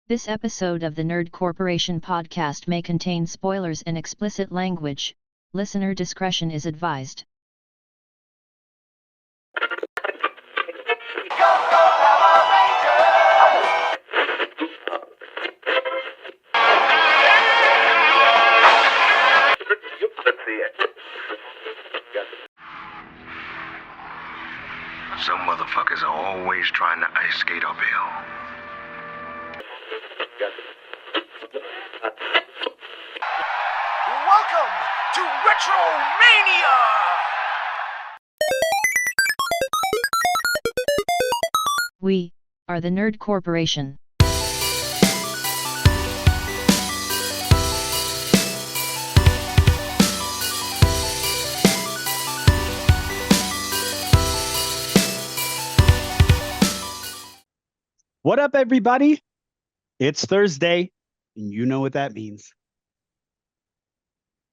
This episode of the Nerd Corporation podcast may contain spoilers and explicit language. Listener discretion is advised. Some motherfuckers are always trying to ice skate uphill. Welcome to Retromania! We are the Nerd Corporation. What up, everybody? It's Thursday, and you know what that means.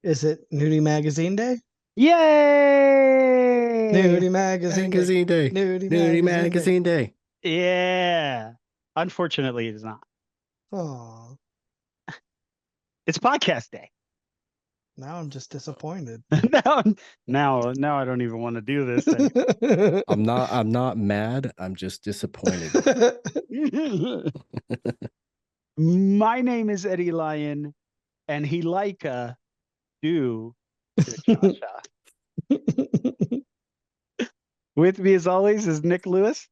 Is it Nudie Magazine Day? Yay! Nudie Magazine Magazine Day. Nudie Magazine Day. Yeah. Unfortunately, it is not. Oh, It's podcast day. now I'm just disappointed. now I don't even want to do this thing. I'm not mad. I'm just disappointed. My name is Eddie Lyon, and he like do cha-cha. With me, as always, is Nick Lewis.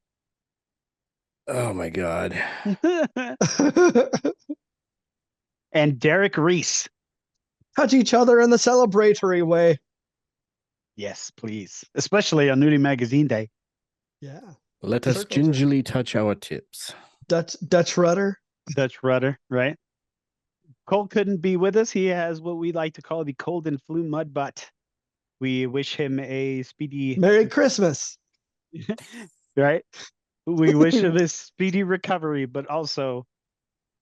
Oh my God. And Derek Reese. Touch each other in the celebratory way. Yes, please. Especially on Nudie Magazine Day. Yeah. Let us Circle jerk. gingerly touch our tips. Dutch rudder. Dutch rudder, right? Cole couldn't be with us. He has what we like to call the cold and flu mud butt. We wish him a speedy Merry Christmas. right? We wish him a speedy recovery, but also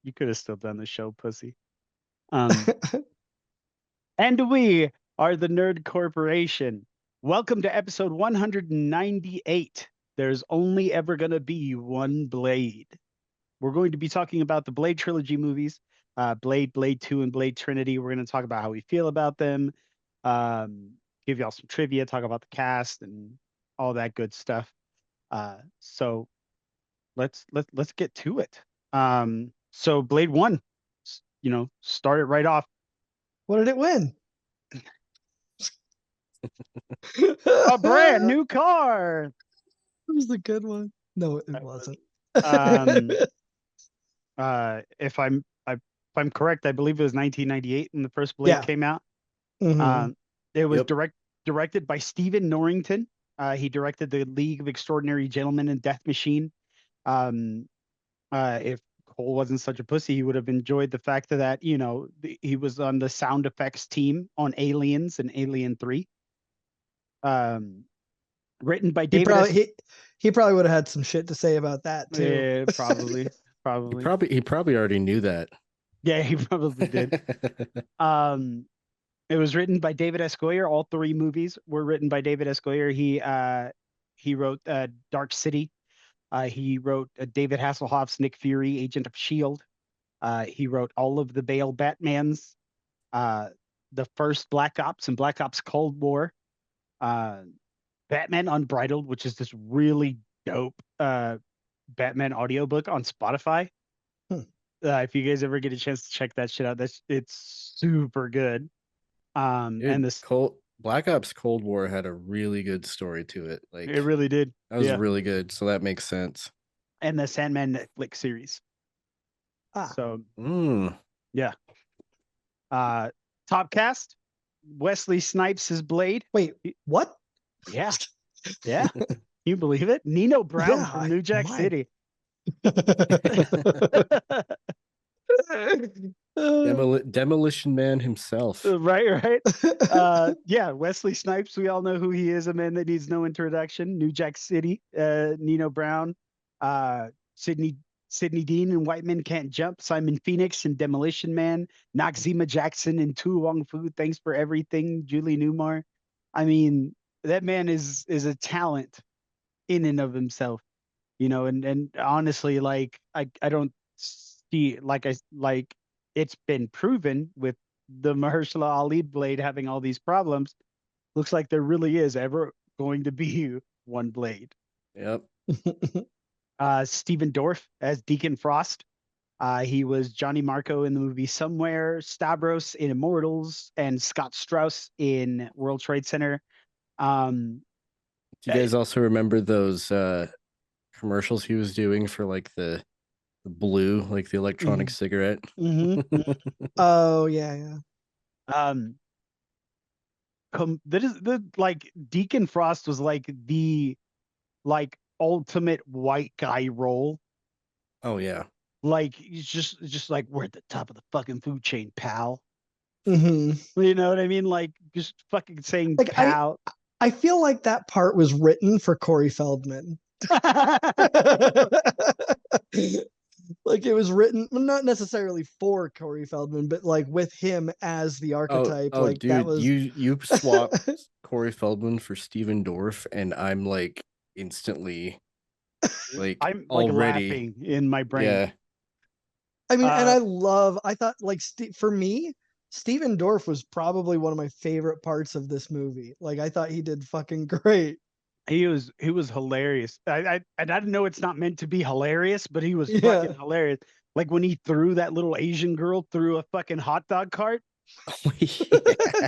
you could have still done the show, pussy. And we are the Nerd Corporation. Welcome to episode 198. There's only ever going to be one Blade. We're going to be talking about the Blade Trilogy movies, Blade, Blade 2, and Blade Trinity. We're going to talk about how we feel about them, give y'all some trivia, talk about the cast and all that good stuff. So let's get to it. So Blade 1, start it right off. What did it win? A brand new car. That was a good one. No, it That wasn't. If I'm correct, I believe it was 1998 when the first Blade came out. Mhm. It was Yep. directed by Stephen Norrington. He directed the League of Extraordinary Gentlemen and Death Machine. If Cole wasn't such a pussy, he would have enjoyed the fact that he was on the sound effects team on Aliens and Alien 3. Written by He David. probably would have had some shit to say about that too. Yeah, probably. He probably already knew that. Yeah, he probably did. It was written by David S. Goyer. All three movies were written by David S. Goyer. He wrote Dark City. He wrote David Hasselhoff's Nick Fury, Agent of S.H.I.E.L.D. He wrote all of the Bale Batmans, the first Black Ops and Black Ops Cold War, Batman Unbridled, which is this really dope Batman audiobook on Spotify. If you guys ever get a chance to check that shit out, it's super good. Dude, And this Black Ops Cold War had a really good story to it. Like it really did. that was Yeah. really good. So that makes sense. And the Sandman Netflix series. Ah. So Yeah. top cast, Wesley Snipes is Blade. Wait, what? Yeah. Yeah. You believe it? Nino Brown Yeah, from New Jack my- City. Demolition Man himself. Right. Yeah, Wesley Snipes. We all know who he is. A man that needs no introduction. New Jack City. Nino Brown. Sidney Dean and White Men Can't Jump. Simon Phoenix and Demolition Man. Noxzema Jackson and Tu Wong Fu. Thanks for Everything. Julie Newmar. I mean, that man is a talent in and of himself. And honestly, like I don't like it's been proven with the Mahershala Ali blade having all these problems. Looks like there really is ever going to be one blade. Yep. Stephen Dorff as Deacon Frost. He was Johnny Marco in the movie Somewhere, Stavros in Immortals, and Scott Strauss in World Trade Center. Um, Do you guys also remember those commercials he was doing for like the blue, like the electronic cigarette? mhm. Oh yeah. um, that is the like Deacon Frost was like the like ultimate white guy role. Oh yeah. Like he's just like we're at the top of the fucking food chain, pal. hmm You know what I mean? Like just fucking saying Like pal. I feel like that part was written for Corey Feldman. Like it was written, well, not necessarily for Corey Feldman, but like with him as the archetype. Oh, Like that dude, was you swap Corey Feldman for Steven Dorff, and I'm like instantly like I'm like already, laughing in my brain. yeah. I mean, and Uh, I thought like for me, Steven Dorff was probably one of my favorite parts of this movie. Like I thought he did fucking great. he was hilarious. I didn't know it's not meant to be hilarious, but he was fucking Yeah. hilarious. Like when he threw that little Asian girl through a fucking hot dog cart. Yeah.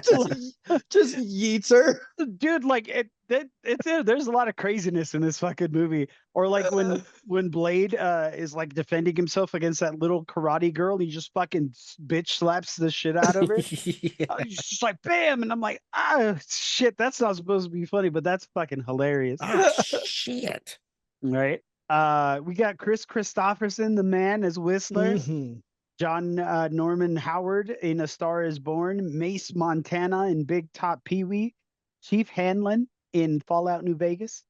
just yeets her. Dude, like there's a lot of craziness in this fucking movie. Or like when Blade is like defending himself against that little karate girl, he just fucking bitch slaps the shit out of her. Yeah. He's just like bam, and I'm like, shit, that's not supposed to be funny, but that's fucking hilarious. Ah, shit. Right? We got Chris Christopherson, the man, as Whistler. Mhm. John Norman Howard in A Star Is Born, Mace Montana in Big Top Pee Wee, Chief Hanlon in Fallout New Vegas.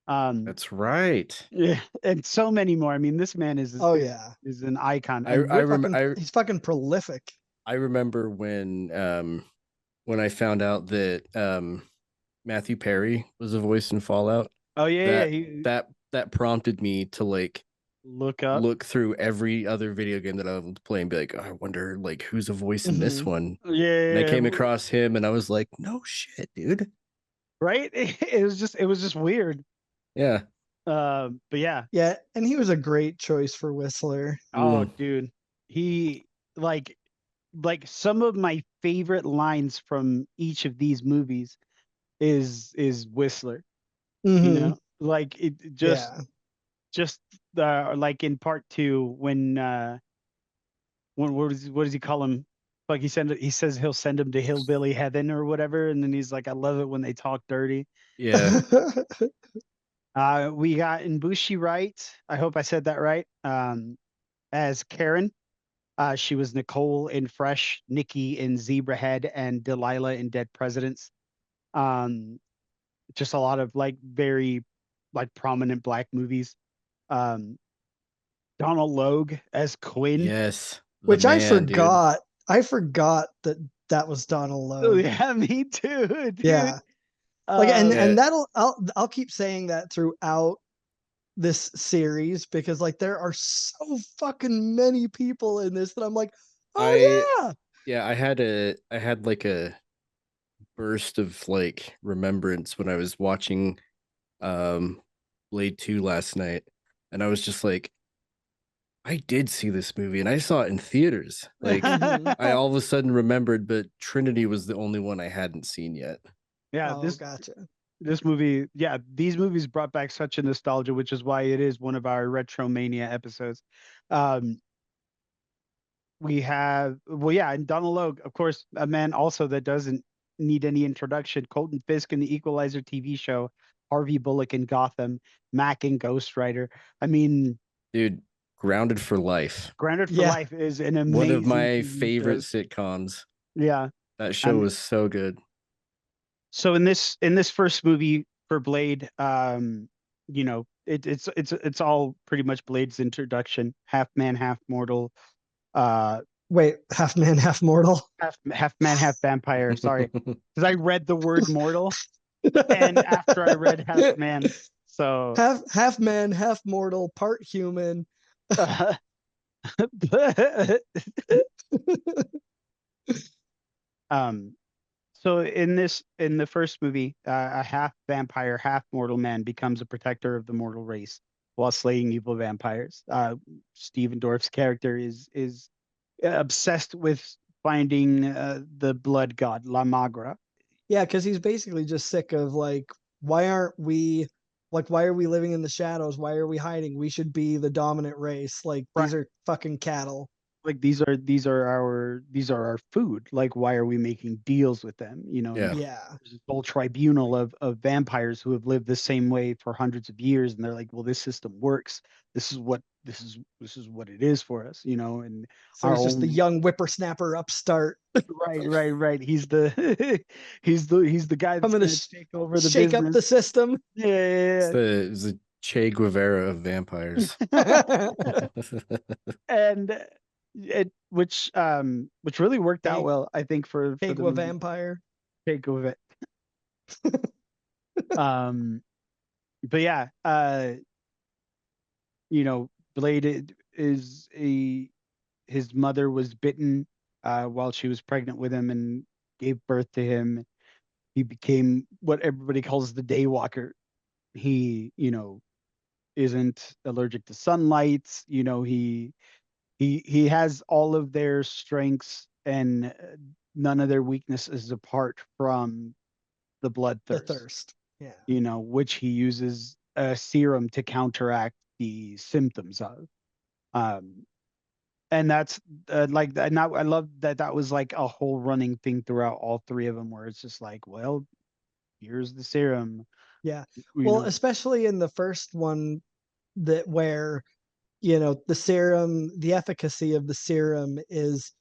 That's right. Yeah, and so many more. I mean, this man Oh yeah. is an icon. I And I rem I He's fucking prolific. I remember when I found out that Matthew Perry was a voice in Fallout. oh yeah, That he that prompted me to like look up. look through every other video game that I was playing and be like, oh, I wonder like who's a voice in this Mhm. one. Yeah, And I came across him and I was like, no shit, dude. right. It was just weird. Yeah. But yeah. Yeah, and he was a great choice for Whistler. Oh, Mm. dude, he like some of my favorite lines from each of these movies is Whistler. You Mhm. know, like it Yeah. just like in part two when what does he call him? Like he says he'll send him to hillbilly heaven or whatever, and then he's like, I love it when they talk dirty. Yeah. We got Ibushi Wright. I hope I said that right. As Karen. She was Nicole in Fresh, Nikki in Zebrahead, and Delilah in Dead Presidents. Um, just a lot of like very like prominent black movies. Um, Donald Logue as Quinn. Yes. The Which I man, dude. forgot. I forgot that that was Donald Oh Logue. yeah, me too, dude. Yeah. Like Um, Yeah. and I'll keep saying that throughout this series because like there are so fucking many people in this that I'm like, I oh yeah. yeah, I had like a burst of like remembrance when I was watching um Blade 2 last night, and I was just like, I did see this movie and I saw it in theaters. Like Mhm. I all of a sudden remembered, but Trinity was the only one I hadn't seen yet. yeah, Oh, gotcha. this movie, yeah, these movies brought back such a nostalgia, which is why it is one of our Retromania episodes. Um, we have well yeah, and Donald Logue, of course, a man also that doesn't need any introduction. Colton Fisk in the Equalizer TV show, Harvey Bullock in Gotham, Mac in Ghost Rider. I mean, Dude, Grounded for Life. Grounded for Yeah. Life is an One of amazing my TV favorite show. sitcoms. Yeah. That show And was so good. so in this first movie for Blade, you know, it's all pretty much Blade's introduction, half man, half mortal, uh Wait, half man, half mortal. half man, half vampire. Sorry, because I read the word mortal, and after I read half man, so half man, half mortal, part human. um, so in the first movie, a half vampire, half mortal man becomes a protector of the mortal race while slaying evil vampires. Steven Dorff's character is obsessed with finding the blood god La Magra. Yeah, because he's basically just sick of like, why aren't we like, why are we living in the shadows? Why are we hiding? We should be the dominant race. Like Right. these are fucking cattle. Like these are our food. Like why are we making deals with them? You know, and Yeah. Yeah. there's this whole tribunal of vampires who have lived the same way for hundreds of years, and they're like, well, this system works. This is what it is for us, you know, and So our he's just the only young whippersnapper upstart right. He's the he's the guy that's coming to gonna take over the shake up the business. system. Yeah, It's the Che Guevara of vampires. and which really worked out Big well, I think, for the Pigwa movie. vampire. Take of it. Um, but yeah, you know, Blade is a his mother was bitten while she was pregnant with him and gave birth to him. He became what everybody calls the daywalker. He, you know, isn't allergic to sunlight. You know, he has all of their strengths and none of their weaknesses apart from the The bloodthirst. thirst. Yeah. You know, which he uses a serum to counteract the symptoms of. Um, and that's like, and I love that that was like a whole running thing throughout all three of them, where it's just like, well, here's the serum, Yeah. you Well, know, especially in the first one that where, the serum, the efficacy of the serum is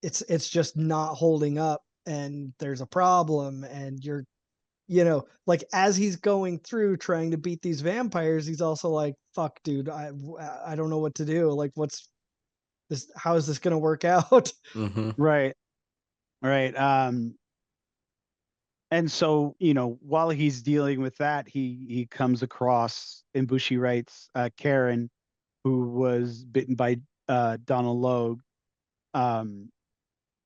it's just not holding up and there's a problem and like as he's going through trying to beat these vampires, he's also like, fuck, dude, I don't know what to do. Like what's this how is this going to work out? Hmm. right, right. And so, you know, while he's dealing with that, he comes across, in Bushi writes, Karen, who was bitten by Donald Logue. Um,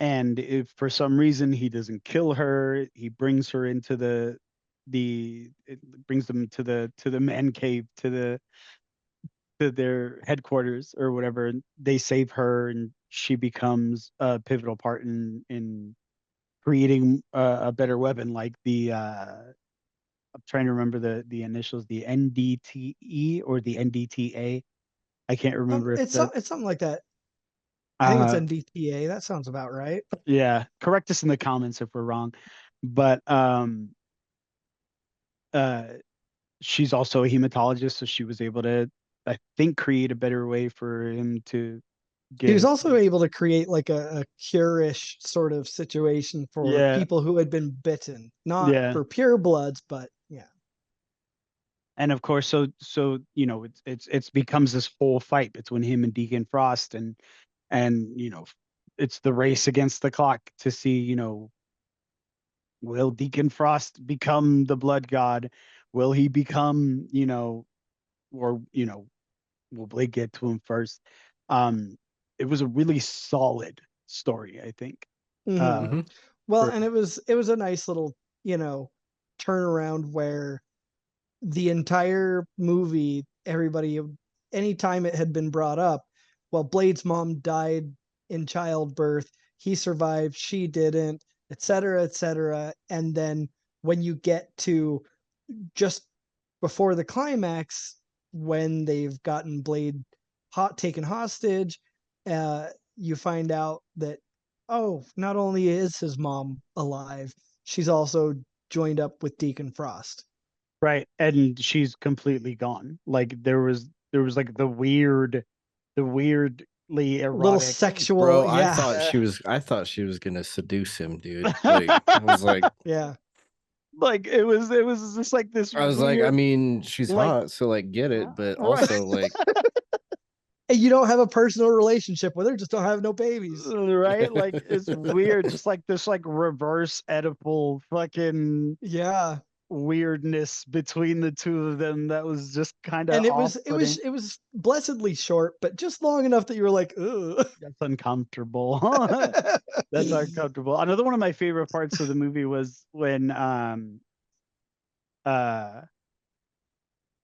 and if for some reason he doesn't kill her, he brings her into it brings them to the man cave, to their headquarters or whatever. And they save her, and she becomes a pivotal part in creating a better weapon, like the I'm trying to remember the initials, the NDTE or the NDTA. I can't remember if that. It's something like that. I think it's Uh, NDTA. That sounds about right. yeah, correct us in the comments if we're wrong. But uh, she's also a hematologist, so she was able to, I think, create a better way for him to He get was his. also able to create like a cure-ish sort of situation for Yeah, people who had been bitten, not yeah. for pure bloods, but yeah. And of course, so you know, it's becomes this whole fight between him and Deacon Frost, and you know, it's the race against the clock to see, you know, will Deacon Frost become the blood god? Will he become, you know, or you know, will Blake get to him first? Um, it was a really solid story, I think. Hmm. Uh, Hmm. Well, for and it was a nice little, turnaround where the entire movie, everybody, anytime it had been brought up, well, Blade's mom died in childbirth, he survived, she didn't, et cetera, et cetera. And then when you get to just before the climax, when they've gotten Blade taken hostage, you find out that, oh, not only is his mom alive, she's also joined up with Deacon Frost. right, and she's completely gone. Like there was like the weirdly Little erotic. sexual, Bro, I yeah. thought she was I thought she was gonna seduce him, dude. Like I was like Yeah. like it was just like this I weird, mean, she's like, hot, so like get it, but right. also like And you don't have a personal relationship with her, just don't have no babies. Right? Like it's weird, just like this like reverse Oedipal fucking Yeah. weirdness between the two of them that was just kind of And off-putting. it was blessedly short, but just long enough that you were like, ugh. That's uncomfortable. That's uncomfortable. Another one of my favorite parts of the movie was uh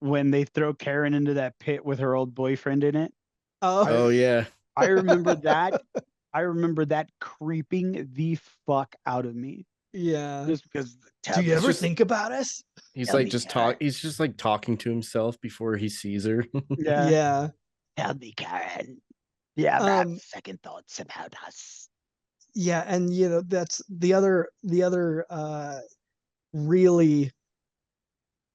when they throw Karen into that pit with her old boyfriend in it. Oh yeah. I remember that. I remember that creeping the fuck out of me. Yeah. Just because Do you It's ever just think about us? he's Tell like me, just Karen. he's just like talking to himself before he sees her. Yeah. Yeah. Tell me, Karen. Yeah, I have Um, second thoughts about us. yeah, and you know, that's the other really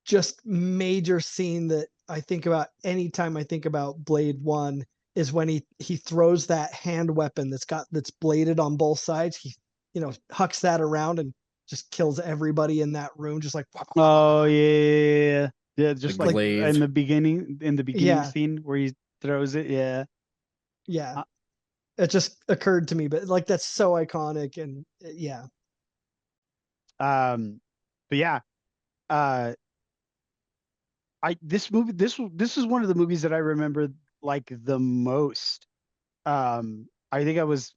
just major scene that I think about anytime I think about Blade 1 is when he throws that hand weapon that's bladed on both sides. He, you know, hucks that around and just kills everybody in that room, just like Oh yeah. Yeah, The just like glaive. in the beginning yeah, scene where he throws it. Yeah. yeah. Uh, It just occurred to me, but like that's so iconic and yeah. Um, but yeah, uh, I this is one of the movies that I remember like the most. I think I was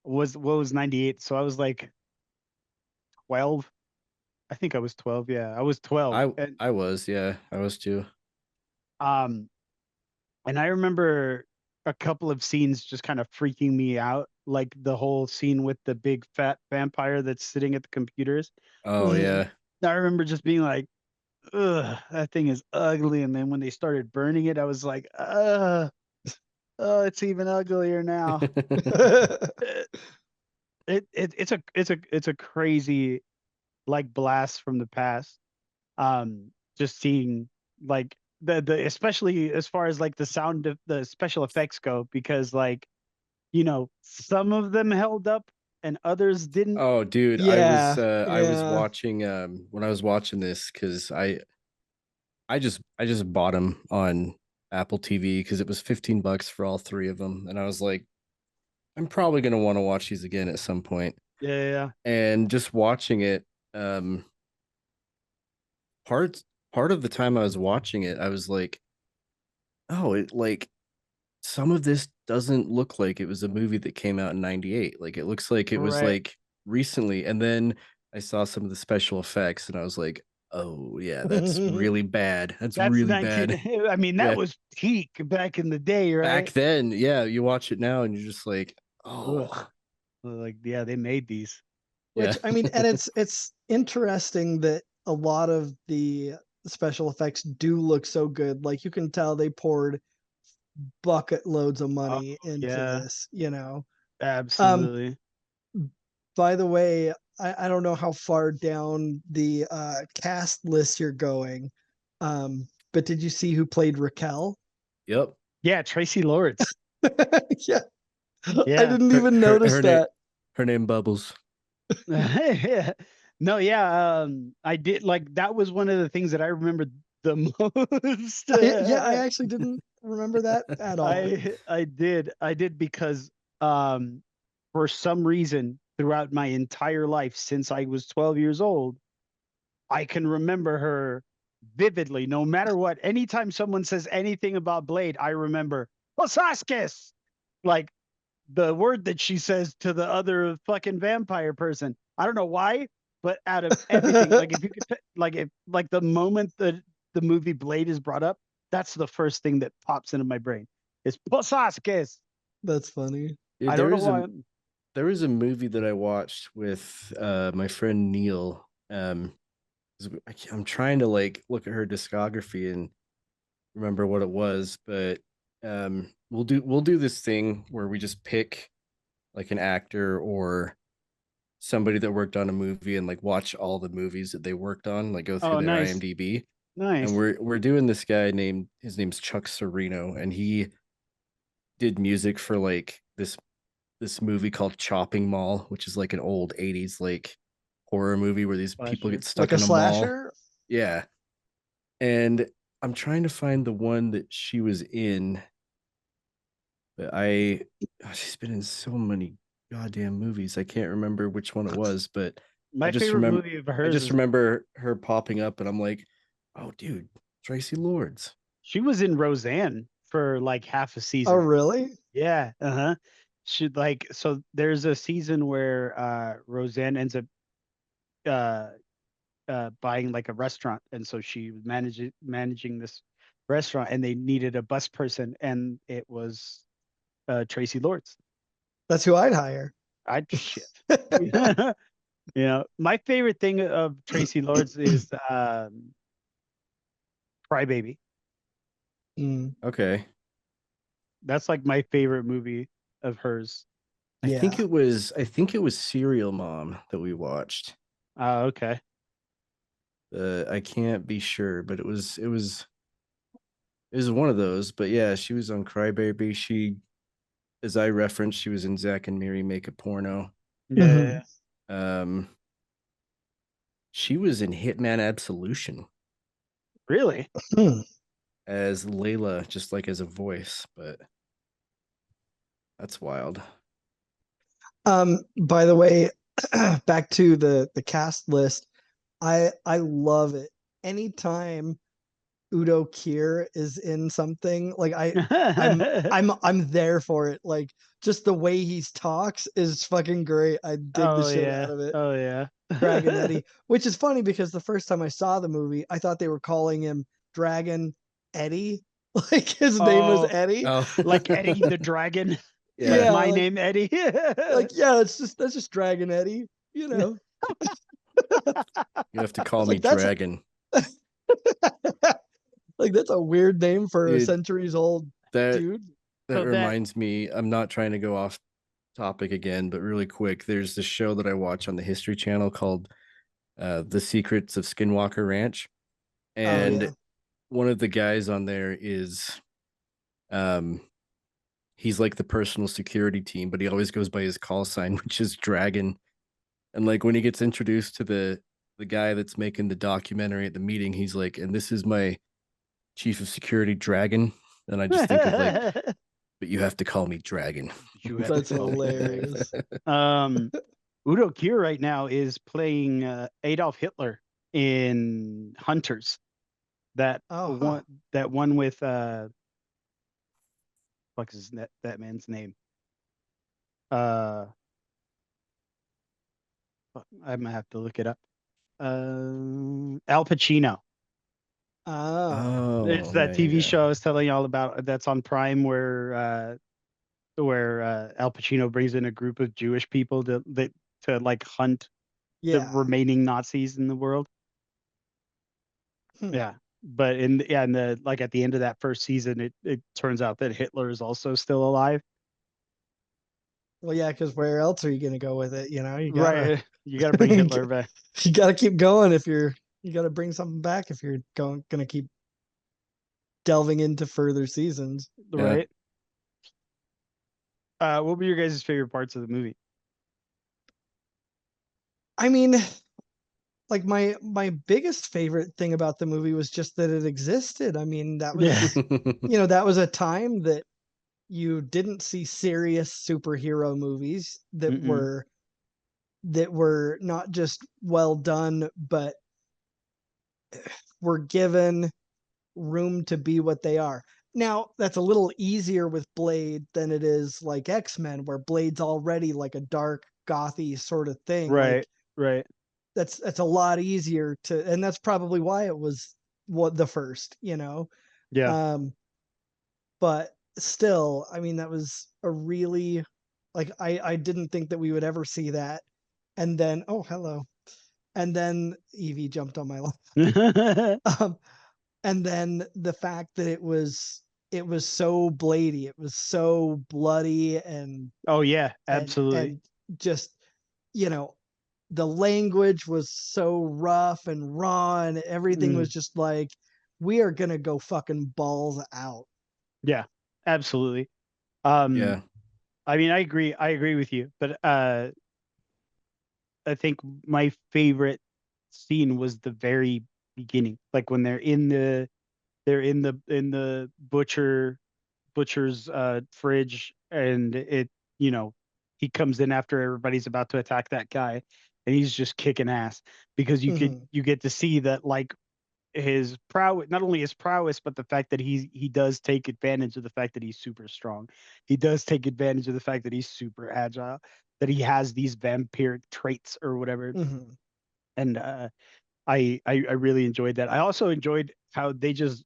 what was 98, so I was like 12. I think I was 12. Yeah, I was 12, and I was, yeah, I was too. um, and I remember a couple of scenes just kind of freaking me out, like the whole scene with the big fat vampire that's sitting at the computers. Oh Mhm. yeah. I remember just being like, ugh, that thing is ugly. And then when they started burning it, I was like, oh, it's even uglier now. It's a crazy like blast from the past. Just seeing like the especially as far as like the sound of the special effects go, because like some of them held up and others didn't. Oh dude, Yeah, I was yeah. watching when I was watching this cuz I just bought them on Apple TV because it was 15 bucks for all three of them and I was like I'm probably going to want to watch these again at some point. Yeah, yeah, yeah. And just watching it um part part of the time I was watching it I was like oh it like some of this doesn't look like it was a movie that came out in 98. Like it looks like it was Right. like recently. And then I saw some of the special effects and I was like, oh yeah, that's really bad. That's That's really 19. bad. I mean, that Yeah. was peak back in the day, Back right? then, yeah, you watch it now and you're just like, Ugh. oh Like, yeah, they made these. yeah. Which I mean, and it's interesting that a lot of the special effects do look so good. Like you can tell they poured bucket loads of Oh, money into yeah, this, you know. Um, absolutely. by the way, I don't know how far down the cast list you're going. But did you see who played Raquel? Yep. Yeah, Tracy Lords. Yeah. I Yeah. didn't even notice Her name that. her name Bubbles. Yeah. No, yeah. I did like that was one of the things that I remembered the most. Yeah, I actually didn't remember that at all. I did because um for some reason throughout my entire life since I was 12 years old, I can remember her vividly. No matter what, anytime someone says anything about Blade, I remember Osaskis. Like the word that she says to the other fucking vampire person. I don't know why, but out of everything, like if you could, like if like the moment that the movie Blade is brought up, that's the first thing that pops into my brain. It's Posaskis. That's funny. Dude, I don't know why. there was a movie that I watched with my friend Neil. 'Cause I'm trying to like look at her discography and remember what it was, but we'll do this thing where we just pick like an actor or somebody that worked on a movie and like watch all the movies that they worked on, like go through Oh, their nice, IMDb. And nice. we're doing this guy named his name's Chuck Sereno, and he did music for like this movie called Chopping Mall, which is like an old 80s like horror movie where these people Pleasure. get Like stuck a in a mall. slasher? Yeah. And I'm trying to find the one that she was in, but she's been in so many goddamn movies. I can't remember which one it was, but My just favorite remember movie of I hers just is remember her popping up, and I'm like, oh, dude, Tracy Lords. she was in Roseanne for like half a Oh, season. really? Yeah, uh-huh. She like so there's a season where Roseanne ends up uh buying like a restaurant, and so she was managing this restaurant, and they needed a bus person, and it was Tracy Lords. That's who I'd hire. I shit. My favorite thing of Tracy Lords is Crybaby. Mm, Okay. That's like my favorite movie of hers. yeah. I think it was Serial Mom that we watched. Okay. I can't be sure, but it was one of those. But yeah, she was on Crybaby. She, as I referenced, she was in Zack and Miri Make a Porno. Mhm. Yeah. Um, she was in Hitman Absolution Really? Hmm. as Layla, just like as a voice, but that's wild. By the way, back to the cast list. I love it. Anytime Udo Kier is in something, like I'm there for it. Like just the way he talks is fucking great. I dig the Oh shit out yeah. of it. Oh yeah. Dragon Eddie, which is funny because the first time I saw the movie, I thought they were calling him Dragon Eddie. Like his name was Oh, Eddie. Oh, like Eddie the Dragon. Like yeah. Yeah, my name Eddie. yeah, that's just Dragon Eddie, you know. You have to I call was me like, that's Dragon. like that's a weird name for a Dude, centuries old that dude. that So that reminds me, I'm not trying to go off topic again, but really quick, there's this show that I watch on the History Channel called The Secrets of Skinwalker Ranch. Oh And yeah. one of the guys on there is um he's like the personal security team, but he always goes by his call sign, which is Dragon. And like when he gets introduced to the guy that's making the documentary at the meeting, he's like, and this is my chief of security, Dragon. And I just think of like, but you have to call me Dragon. you have to That's call me Dragon. hilarious. Um, Udo Kier right now is playing Adolf Hitler in Hunters. That Oh huh. one, that one with what's that man's name? Uh, I'm gonna have to look it up. Al Pacino. Oh. It's Oh, that yeah, yeah, TV yeah. show I was telling you all about. That's on Prime, where Al Pacino brings in a group of Jewish people to like hunt the Yeah. remaining Nazis in the world. Hmm. Yeah. But in the like at the end of that first season, it turns out that Hitler is also still alive. Well, yeah, because where else are you gonna go with it? You know, you gotta Right. You got to bring Hitler back. you gotta keep going if you gotta bring something back if you're gonna keep delving into further seasons. Yeah. Right. What were your guys' favorite parts of the movie? I mean, like my biggest favorite thing about the movie was just that it existed. I mean, that Yeah. was that was a time that you didn't see serious superhero movies Mm-mm. that were not just well done, but were given room to be what they are. Now, that's a little easier with Blade than it is like X-Men, where Blade's already like a dark, gothy sort of thing. Like Right. Right. that's a lot easier to, and that's probably why it was what the first, Yeah. Um, but still, I mean, that was a really like I didn't think that we would ever see that. And then, oh, hello. And then Evie jumped on my lap. Um, and then the fact that it was so blady, it was so bloody Oh yeah, absolutely. and just you know the language was so rough and raw and everything was Mm, just like we are gonna go fucking balls out. yeah, absolutely. Um, Yeah. I mean, I agree with you, but I think my favorite scene was the very beginning, like when they're in the butcher's fridge, and it, he comes in after everybody's about to attack that guy, and he's just kicking ass because you get to see that like his prowess, not only his prowess, but the fact that he does take advantage of the fact that he's super strong. He does take advantage of the fact that he's super agile, that he has these vampiric traits or whatever. And I really enjoyed that. I also enjoyed how they just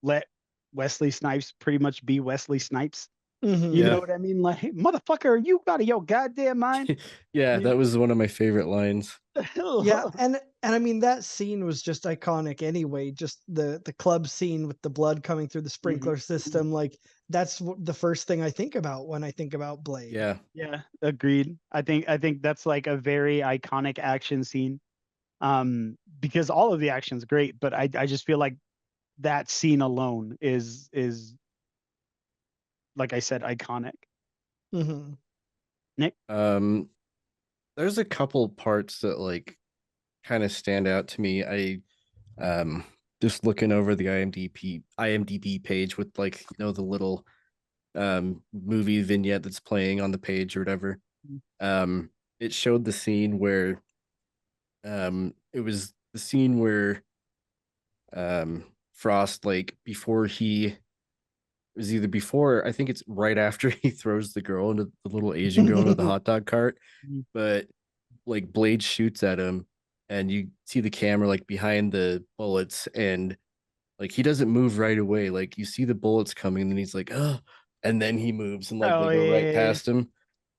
let Wesley Snipes pretty much be Wesley Snipes. You Yeah. know what I mean? Like, motherfucker, you out of your goddamn mind? Yeah, that was one of my favorite lines. Yeah, and I mean that scene was just iconic anyway. Just the club scene with the blood coming through the sprinkler system, like that's the first thing I think about when I think about Blade. Yeah. Yeah, agreed. I think that's like a very iconic action scene. Because all of the action's great, but I just feel like that scene alone is like I said, iconic. Nick? There's a couple parts that like kind of stand out to me. I just looking over the IMDb page with like the little movie vignette that's playing on the page or whatever. It showed the scene where it was the scene where Frost, like before he it was either before, I think it's right after he throws the girl into the little Asian girl into the hot dog cart, but like Blade shoots at him and you see the camera like behind the bullets, and like he doesn't move right away. Like you see the bullets coming and then he's like, oh, and then he moves and like Oh they go right yeah. past him.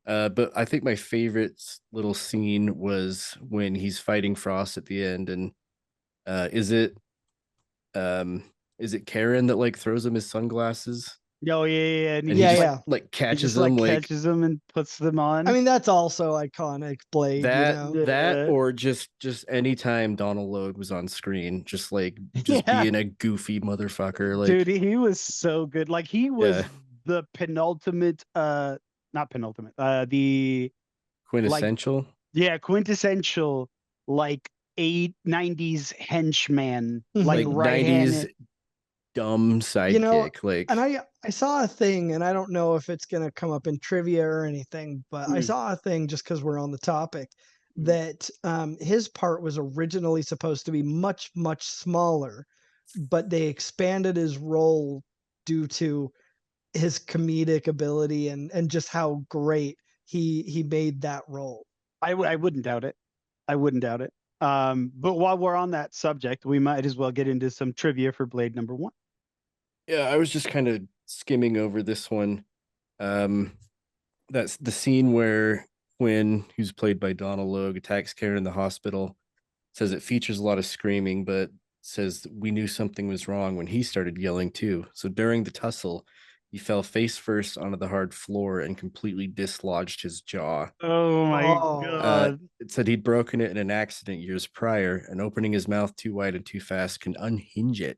But I think my favorite little scene was when he's fighting Frost at the end, and is it um Karen that like throws him his sunglasses Oh yeah. And and he he Yeah, just yeah. like he catches just like them like catches them and puts them on. I mean that's also iconic Blade, you know. that, Yeah. or just anytime Donald Logue was on screen, just like just Yeah. being a goofy motherfucker. Dude, Like, he was so good. Like he yeah, was the penultimate not penultimate, the like quintessential, yeah, quintessential like 90s henchman, like like Mhm. right 90s hand. dumb You know, sidekick. and Like, I saw a thing, and I don't know if it's gonna come up in trivia or anything, but I saw a thing just because we're on the topic that his part was originally supposed to be much, much smaller, but they expanded his role due to his comedic ability and just how great he made that role. I wouldn't doubt it. I wouldn't doubt it. But while we're on that subject, we might as well get into some trivia for Blade number 1. yeah, I was just kind of skimming over this one. Um, that's the scene where Quinn, who's played by Donald Logue, attacks Karen in the hospital. Says it features a lot of screaming, but says we knew something was wrong when he started yelling too. So during the tussle, he fell face first onto the hard floor and completely dislodged his jaw. Oh my Oh, god. It said he'd broken it in an accident years prior, and opening his mouth too wide and too fast can unhinge it.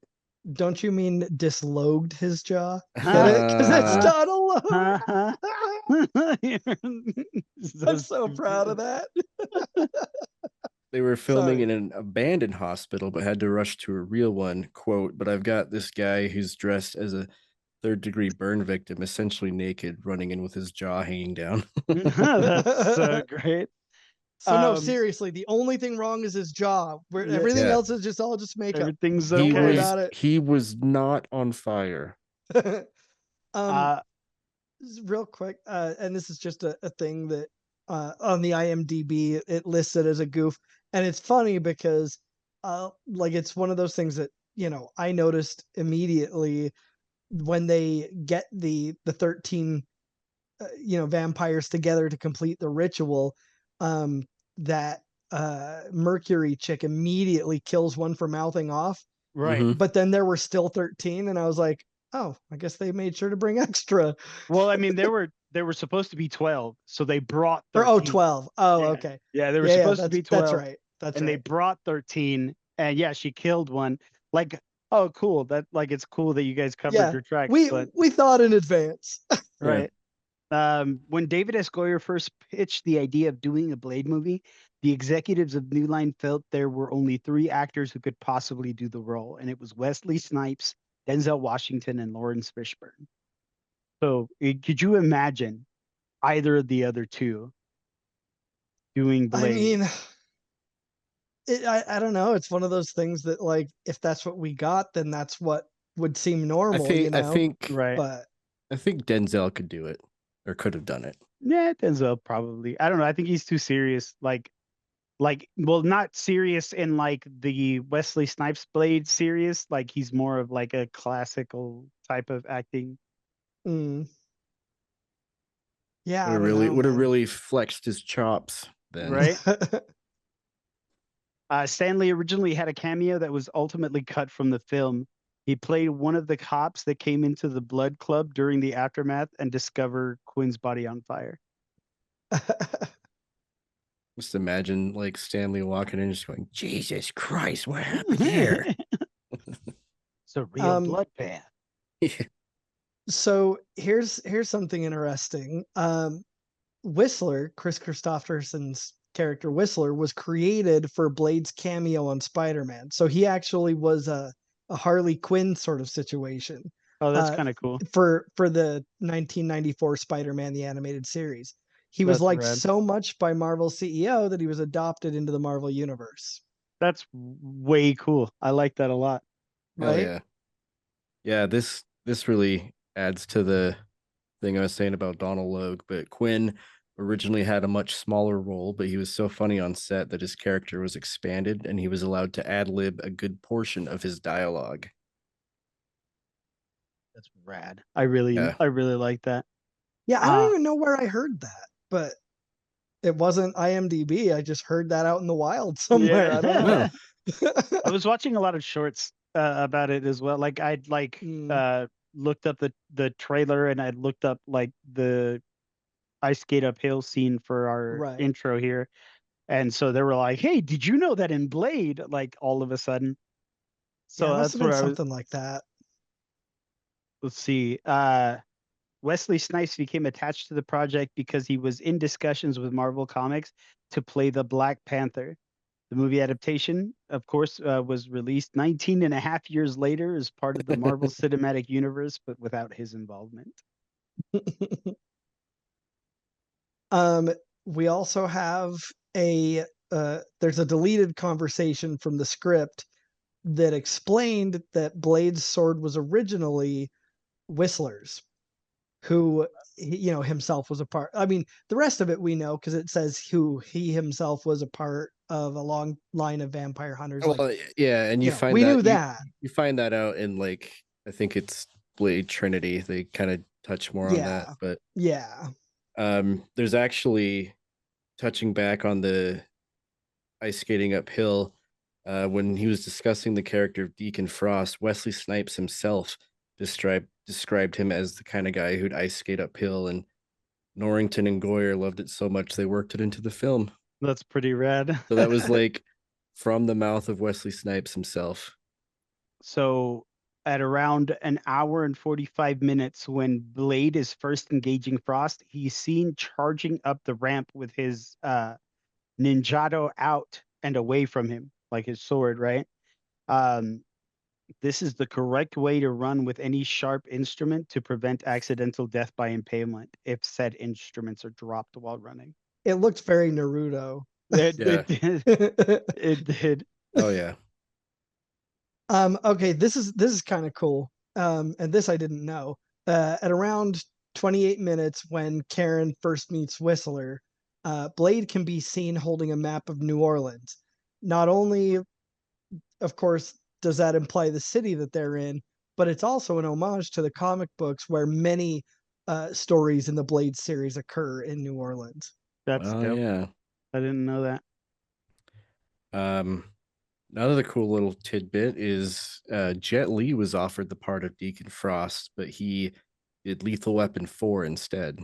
don't you mean disloged his jaw? Get it? Because it's Uh, Donald Logue. So I'm so proud of stupid. that. they were filming Sorry. in an abandoned hospital, but had to rush to a real one. Quote, but I've got this guy who's dressed as a third-degree burn victim, essentially naked, running in with his jaw hanging down. That's so great. So no, Um, seriously, the only thing wrong is his jaw. Where yeah, everything Yeah, else is just all just makeup. everything's Don't worry okay. about it. he was not on fire. um, Uh, real quick, and this is just a thing that on the IMDb it lists it as a goof, and it's funny because like it's one of those things that I noticed immediately when they get the 13 vampires together to complete the ritual. um that Mercury chick immediately kills one for mouthing off, right. Mm-hmm. but then there were still 13, and I was like, oh, I guess they made sure to bring extra. Well, I mean, there were supposed to be 12, so they brought Or 13. 12. Oh, Yeah. okay. Yeah, they were Yeah, supposed to be that's 12, right. That's and they right. brought 13, and yeah, she killed one. Like, oh, cool. That like it's cool that you guys covered Yeah, your tracks, we but we thought in advance. Yeah. right. When David S. Goyer first pitched the idea of doing a Blade movie, the executives of New Line felt there were only 3 actors who could possibly do the role, and it was Wesley Snipes, Denzel Washington, and Lawrence Fishburne. So, could you imagine either of the other two doing I Blade? mean, I don't know. It's one of those things that, like, if that's what we got, then that's what would seem normal, I think Right. But I think Denzel could do it or could have done it. Yeah, Denzel probably. I don't know. I think he's too serious. Well, not serious in like the Wesley Snipes Blade serious. Like he's more of like a classical type of acting. mm, yeah, I don't know, Would have man. really flexed his chops then. Right. Stanley originally had a cameo that was ultimately cut from the film. He played one of the cops that came into the Blood Club during the aftermath and discover Quinn's body on fire. Just imagine like Stanley walking in, just going, "Jesus Christ, what happened here?" It's a real Um, bloodbath. so here's something interesting. Whistler, Chris Christopherson's character Whistler, was created for Blade's cameo on Spider-Man. So he actually was a Harley Quinn sort of situation Oh, that's uh, kind of cool. for the 1994 Spider-Man the animated series. He was That's liked rad. so much by Marvel CEO that he was adopted into the Marvel universe. That's way cool. I like that a lot. Hell Right? yeah. Yeah, this really adds to the thing I was saying about Donald Logue, but Quinn originally had a much smaller role, but he was so funny on set that his character was expanded and he was allowed to ad lib a good portion of his dialogue. That's rad. Yeah. I really like that. Yeah, I don't Uh even know where I heard that, but it wasn't IMDb. I just heard that out in the wild somewhere. I don't know. yeah. I was watching a lot of shorts about it as well. Like I'd Mm, looked up the trailer and I'd looked up like the ice skate uphill scene for our right. intro here. And so they were like, "Hey, did you know that in Blade?" Like all of a sudden. Yeah, it So must have that's been where I was. something like that. Let's see. Wesley Snipes became attached to the project because he was in discussions with Marvel Comics to play the Black Panther. The movie adaptation, of course, was released 19 and a half years later as part of the Marvel Cinematic Universe, but without his involvement. Um, we also have a there's a deleted conversation from the script that explained that Blade's sword was originally Whistler's, who himself was a part. I mean, the rest of it we know because it says who he himself was a part of a long line of vampire hunters. Like, Well, yeah, and we knew that. you find that out in like I think it's Blade Trinity. They kind of touch more on that, Yeah, but yeah. there's actually touching back on the ice skating uphill. When he was discussing the character of Deacon Frost, Wesley Snipes himself described him as the kind of guy who'd ice skate uphill, and Norrington and Goyer loved it so much they worked it into the film. That's pretty rad. So that was like from the mouth of Wesley Snipes himself. So at around an hour and 45 minutes, when Blade is first engaging Frost, he's seen charging up the ramp with his ninjato out and away from him, like his sword, right? Um, this is the correct way to run with any sharp instrument to prevent accidental death by impalement if said instruments are dropped while running. It looked very Naruto. Yeah. It did. It did. Oh yeah. Okay, this is kind of cool. And this I didn't know. At around 28 minutes, when Karen first meets Whistler, Blade can be seen holding a map of New Orleans. Not only, of course, does that imply the city that they're in, but it's also an homage to the comic books where many stories in the Blade series occur in New Orleans. That's Oh dope. yeah. I didn't know that. Um, Another cool little tidbit is Jet Li was offered the part of Deacon Frost, but he did Lethal Weapon 4 instead.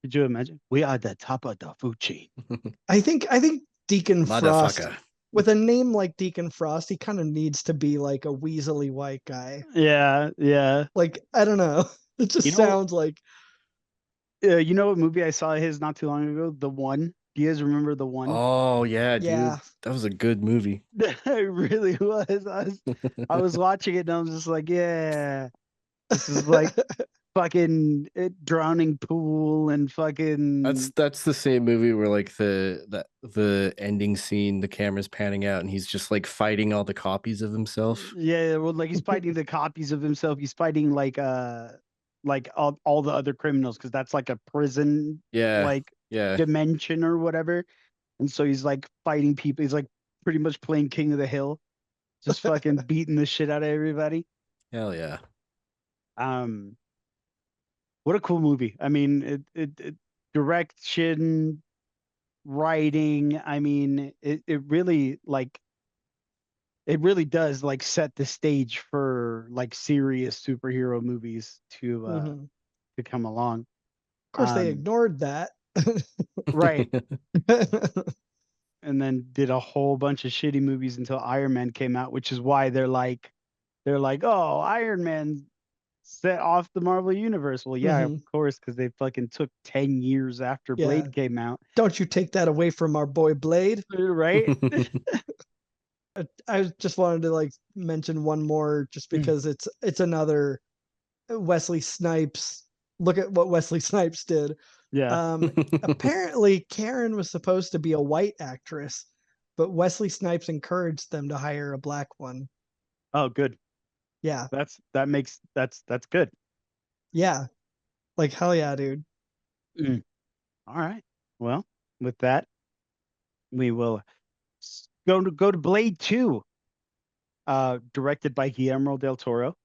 Could you imagine? We are the top of the food chain. I think Deacon Frost, Motherfucker. with a name like Deacon Frost, he kind of needs to be like a weaselly white guy. Yeah, yeah. Like, I don't know. It just You know, sounds like you know what movie I saw his not too long ago? The One. Do you guys remember The One? Oh yeah, yeah. dude. That was a good movie. It really was. I was watching it and I was just like, yeah, this is like fucking drowning pool and fucking That's the same movie where like the ending scene, the camera's panning out and he's just like fighting all the copies of himself. yeah, well, like he's fighting the copies of himself. He's fighting like all the other criminals because that's like a prison Yeah. like Yeah. dimension or whatever. And so he's like fighting people. He's like pretty much playing King of the Hill, just fucking beating the shit out of everybody. Hell yeah. Um, what a cool movie. I mean, it direction, writing. I mean, it really like it really does like set the stage for like serious superhero movies Mhm. to come along. Of course, they Um, ignored that. right. And then did a whole bunch of shitty movies until Iron Man came out, which is why they're like, oh, Iron Man set off the Marvel universe. Well, yeah, of Mhm. course, because they fucking took 10 years after Yeah. Blade came out, Don't you take that away from our boy Blade. right? I just wanted to like mention one more just Mm. because it's another Wesley Snipes. Look at what Wesley Snipes did. Yeah. Apparently Karen was supposed to be a white actress, but Wesley Snipes encouraged them to hire a black one. Oh, good. Yeah. That's good. Yeah. Like hell yeah, dude. Mm. All right. Well, with that, we will go to Blade 2, directed by Guillermo del Toro.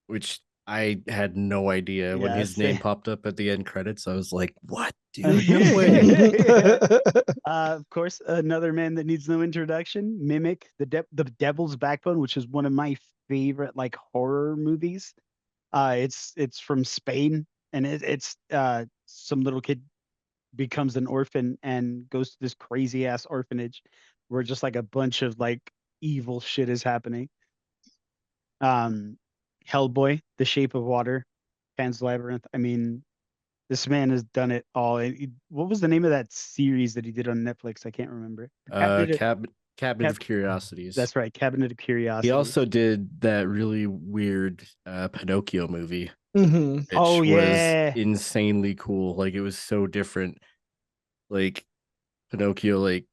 Which I had no idea when Yeah, his name say. popped up at the end credits. I was like, "What, dude? No way!" Of course, another man that needs no introduction, Mimic, the Devil's Backbone, which is one of my favorite like horror movies. It's from Spain, and it's some little kid becomes an orphan and goes to this crazy ass orphanage where just like a bunch of like evil shit is happening. Um, Hellboy, The Shape of Water, Pan's Labyrinth. I mean, this man has done it all. What was the name of that series that he did on Netflix? I can't remember. Uh, Cabinet of, Cabinet Cab- of Curiosities. that's right, Cabinet of He Curiosity. also did that really weird Pinocchio movie, Mhm. Oh which was yeah, insanely cool. Like it was so different. Like Pinocchio like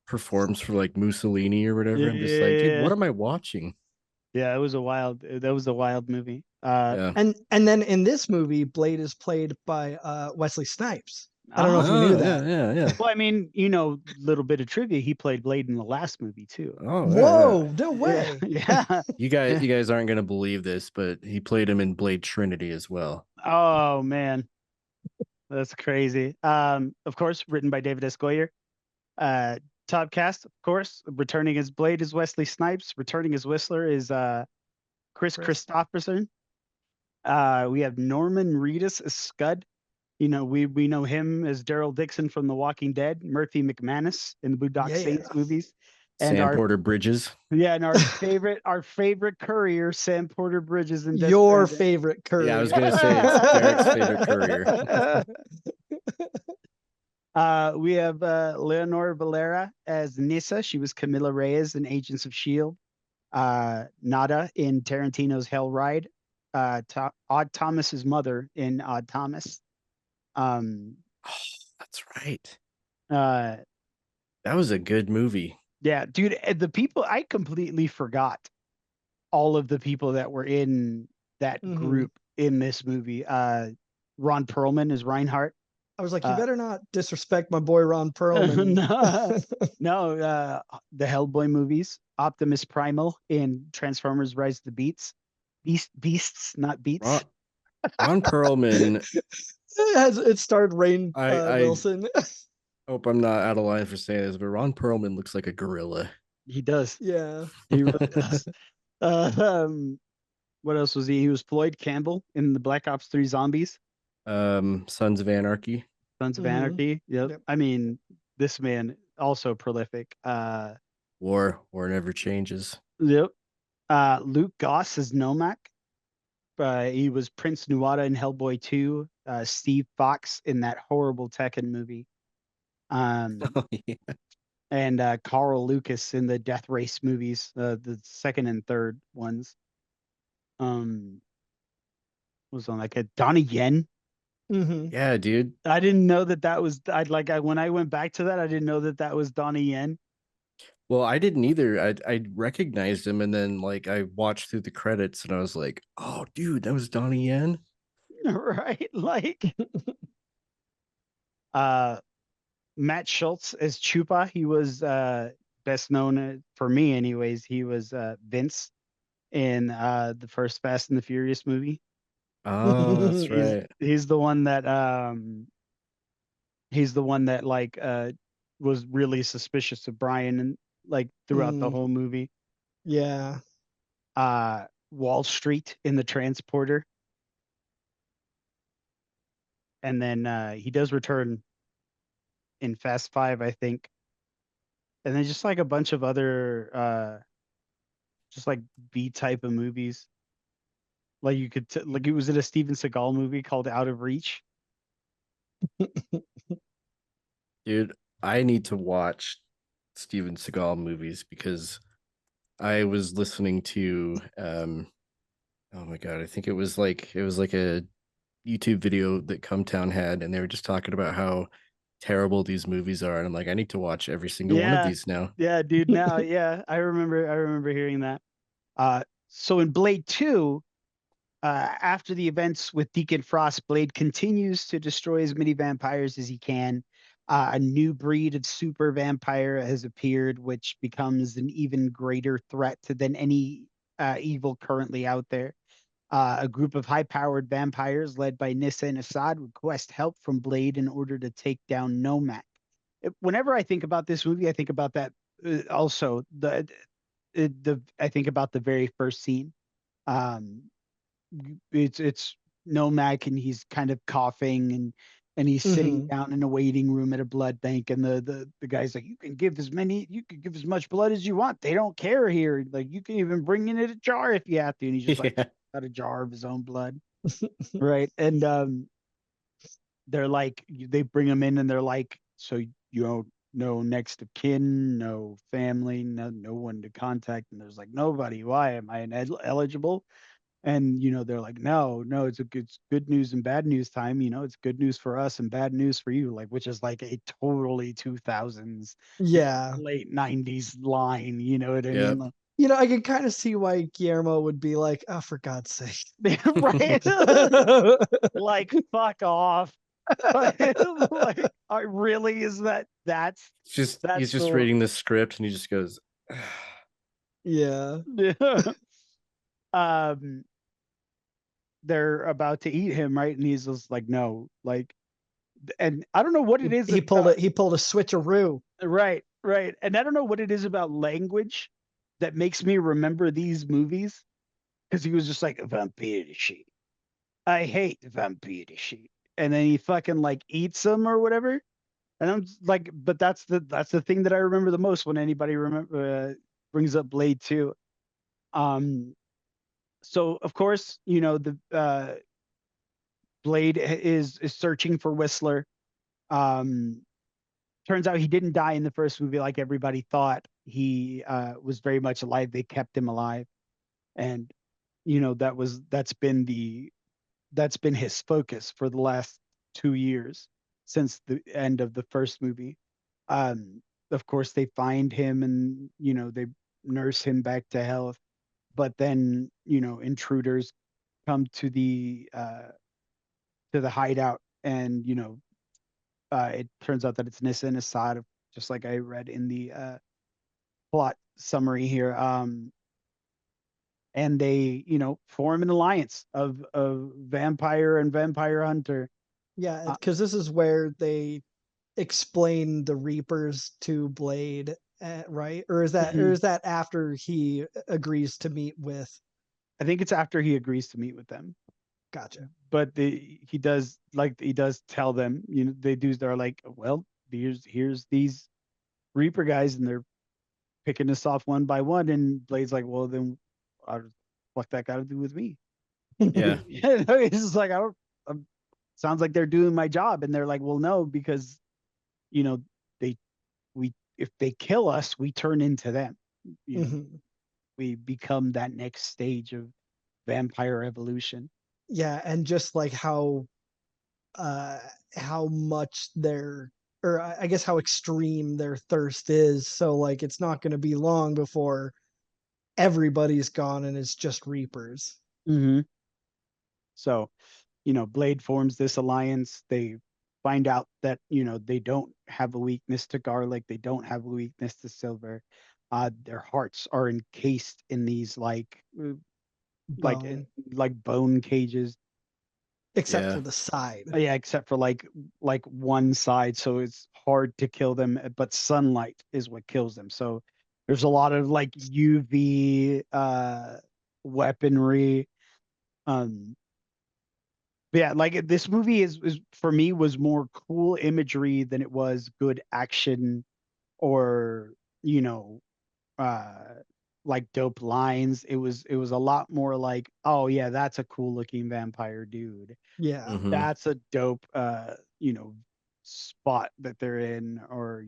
performs for like Mussolini or whatever. I'm just like, dude, yeah, what am I watching? yeah. It was a wild. That was a wild movie. Yeah. And then in this movie, Blade is played by Wesley Snipes. I don't know if you knew Oh, that. yeah. Well, I mean, little bit of trivia. He played Blade in the last movie too. Oh, yeah. Whoa, no Yeah, way. yeah. You guys aren't gonna believe this, but he played him in Blade Trinity as well. Oh man, that's crazy. Of course, written by David S. Goyer. Top cast, of course. Returning as Blade is Wesley Snipes. Returning as Whistler is Chris Chris. Christopherson. We have Norman Reedus as Scud. We know him as Daryl Dixon from The Walking Dead, Murphy McManus in the Boondock Yeah. Saints movies, and Sam Porter Bridges. our favorite courier, Sam Porter Bridges in Death Your Stranding. favorite courier. Yeah, I was gonna say it's Derek's favorite courier. We have Leonor Valera as Nissa. She was Camilla Reyes in Agents of S.H.I.E.L.D. Nada in Tarantino's Hell Ride. Odd Thomas's mother in Odd Thomas. Um, Oh, that's right. uh, That was a good movie. yeah, dude, the people, I completely forgot all of the people that were in that Mhm. group in this movie. Ron Perlman is Reinhardt. I was like, you Uh, better not disrespect my boy Ron Perlman. no, the Hellboy movies, Optimus Primal in Transformers: Rise of the Beasts, not Beats. Ron Perlman. It starred Rain I Wilson. hope I'm not out of line for saying this, but Ron Perlman looks like a gorilla. He does. Yeah. He really does. What else was he? He was Floyd Campbell in the Black Ops 3 Zombies, Sons of Anarchy. Sons of Mhm. Anarchy. Yep. Yep. I mean, this man also prolific. War never changes. Yep. Luke Goss is Nomak. He was Prince Nuada in Hellboy 2. Steve Fox in that horrible Tekken movie. Oh, yeah. And Carl Lucas in the Death Race movies, the second and third ones. What was on like a Donnie Yen. Hmm. Yeah, dude. I didn't know that was. When I went back to that, I didn't know that was Donnie Yen. Well, I didn't either. I recognized him, and then like I watched through the credits, and I was like, "Oh, dude, that was Donnie Yen." Right? Like uh Matt Schultz as Chupa. He was best known for me anyways. He was Vince in the first Fast and the Furious movie. Oh, that's He's right. he's the one that he's the one that like was really suspicious of Brian and like throughout the Mm, whole movie. yeah. Wall Street in the transporter. And then he does return in Fast Five, I think. And then just like a bunch of other just like B type of movies. Like like it was in a Steven Seagal movie called Out of Reach. Dude, I need to watch Steven Seagal movies because I was listening to oh my god, I think it was like a YouTube video that Cumtown had, and they were just talking about how terrible these movies are, and I'm like, I need to watch every single one of Yeah. these now. Yeah, dude. Now, yeah, I remember hearing that. So in Blade 2, after the events with Deacon Frost, Blade continues to destroy as many vampires as he can. A new breed of super vampire has appeared, which becomes an even greater threat than any evil currently out there. A group of high-powered vampires led by Nissa and Assad request help from Blade in order to take down Nomak. Whenever I think about this movie, I think about that also the I think about the very first scene. Um, it's Nomak and he's kind of coughing and he's sitting Hmm. down in a waiting room at a blood bank and the guy's like you can give as much blood as you want, they don't care here, like you can even bring in a jar if you have to, and he's just like Yeah. got a jar of his own blood, right? And they're like they bring him in and they're like, so you know, no next of kin, no family, no one to contact, and there's like nobody, why am I eligible? And they're like, no, it's good news and bad news time. It's good news for us and bad news for you, like, which is like a totally 2000s, Yeah. late 90s line. You know what I Yep. mean? Like, I can kind of see why Guillermo would be like, "Oh, for God's sake." right? Like, fuck off. Like, I really is Just he's that's just the reading the script and he just goes, Yeah. um they're about to eat him, right? And he's just like, no, like, and I don't know what He, it is he pulled about. it. He pulled a switcheroo. Right, right. And I don't know what it is about language that makes me remember these movies, because he was just like vampire shit. I hate vampire shit. And then he fucking like eats them or whatever. And I'm just like, but that's the thing that I remember the most when anybody remember brings up Blade 2. Um so of course, the Blade is searching for Whistler. Um Turns out he didn't die in the first movie like everybody thought. He was very much alive. They kept him alive, and that's been his focus for the last 2 years since the end of the first movie. Of course, they find him and they nurse him back to health, but then intruders come to the hideout, and it turns out that it's Nissa and Assad, just like I read in the plot summary here. And they, form an alliance of vampire and vampire hunter. Yeah, Uh, because this is where they explain the Reapers to Blade, right? Or mhm. is that after he agrees to meet with? I think it's after he agrees to meet with them, Gotcha. but he does tell them, they're like, well, here's these Reaper guys, and they're picking us off one by one, and Blade's like, well, then, what that got to do with me? yeah, It's just like, I don't. Sounds like they're doing my job, and they're like, well, no, because you know they we if they kill us, we turn into them. You know, Mhm. we become that next stage of vampire evolution. Yeah, and just like uh how much their or I guess how extreme their thirst is. So like it's not going to be long before everybody's gone and it's just Reapers. Mm-hmm. So, Blade forms this alliance. They find out that, they don't have a weakness to garlic. They don't have a weakness to silver. Their hearts are encased in these like uh, Bone, like bone cages. except Yeah. for the side. Yeah, except for like one side, so it's hard to kill them, but sunlight is what kills them. So there's a lot of like UV weaponry. Um but yeah, like this movie is for me was more cool imagery than it was good action or, you know, uh like dope lines. It was a lot more like, oh yeah, that's a cool looking vampire dude. Yeah. Hmm. That's a dope spot that they're in, or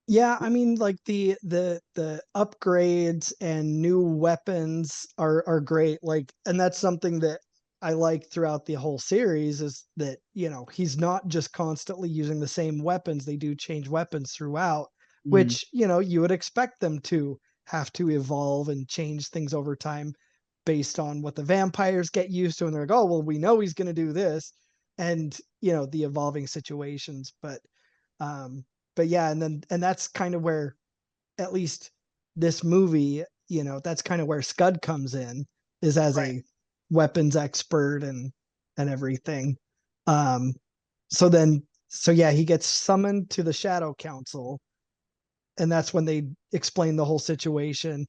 Yeah, I mean like the upgrades and new weapons are great. Like and that's something that I like throughout the whole series is that, he's not just constantly using the same weapons. They do change weapons throughout, mm, which, you would expect them to have to evolve and change things over time based on what the vampires get used to and they're like, "Oh, well, we know he's going to do this." And, the evolving situations, um but yeah, and that's kind of where at least this movie, that's kind of where Scud comes in, is as right. a weapons expert and everything. Um, so yeah, he gets summoned to the Shadow Council, and that's when they explain the whole situation.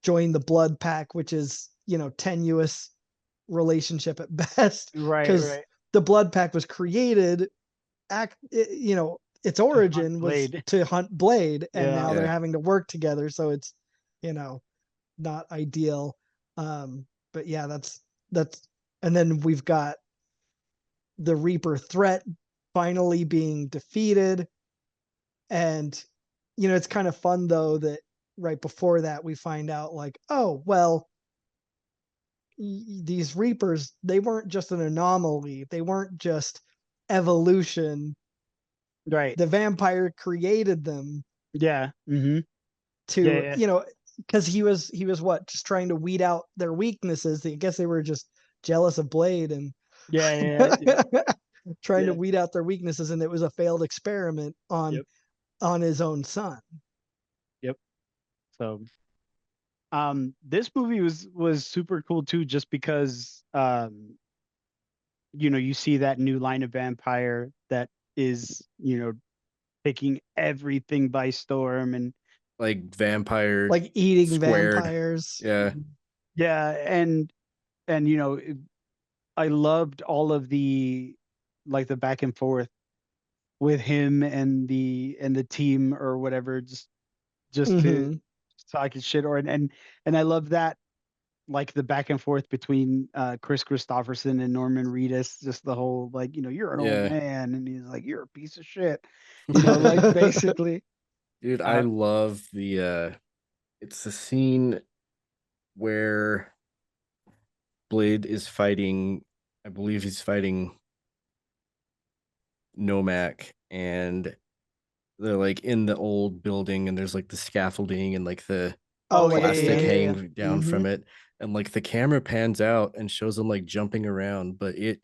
Join the Blood Pack, which is tenuous relationship at best, Right, because right. the Blood Pack was created its To hunt origin was Blade. to hunt Blade, and Yeah. now they're Yeah. having to work together, so it's you know not ideal. But yeah, that's and then we've got the Reaper threat finally being defeated, and it's kind of fun though that right before that we find out like, oh well, these Reapers, they weren't just an anomaly, they weren't just evolution. Right. The vampire created them Yeah. Mm-hmm. Yeah, to yeah. because he was what, just trying to weed out their weaknesses. I guess they were just jealous of Blade and Yeah, yeah, yeah. trying to Yeah. weed out their weaknesses, and it was a failed experiment on Yep. his own son. Yep. So this movie was super cool too, just because you see that new line of vampire that is, taking everything by storm. And Like vampire Like eating squared. vampires. Yeah. yeah, and I loved all of the like the back and forth with him and the team or whatever, just to Hmm. talk his shit. Or and I love that, like the back and forth between Chris Christopherson and Norman Reedus, just the whole like, you're an old Yeah. man, and he's like, you're a piece of shit, like basically. Dude, I uh love it's the scene where Blade is fighting, I believe he's fighting Nomak, and they're like in the old building, and there's like the scaffolding and like the Oh, oh like yeah, at plastic yeah, the yeah, yeah. hanging down Mm-hmm. from it, and like the camera pans out and shows them like jumping around, but it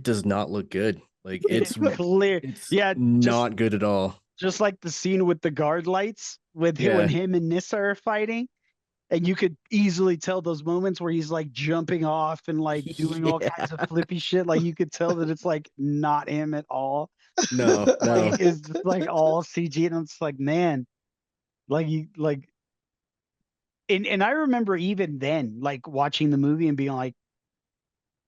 does not look good. Like It's clear. it's Yeah, just not good at all. just like the scene with the guard lights with when Yeah. him and Nissa are fighting. And you could easily tell those moments where he's like jumping off and like doing all kinds of Yeah. flippy shit. Like you could tell that it's like not him at all. No, Like no. it's just like all CG, and it's like, man, like you like. And I remember even then, like watching the movie and being like,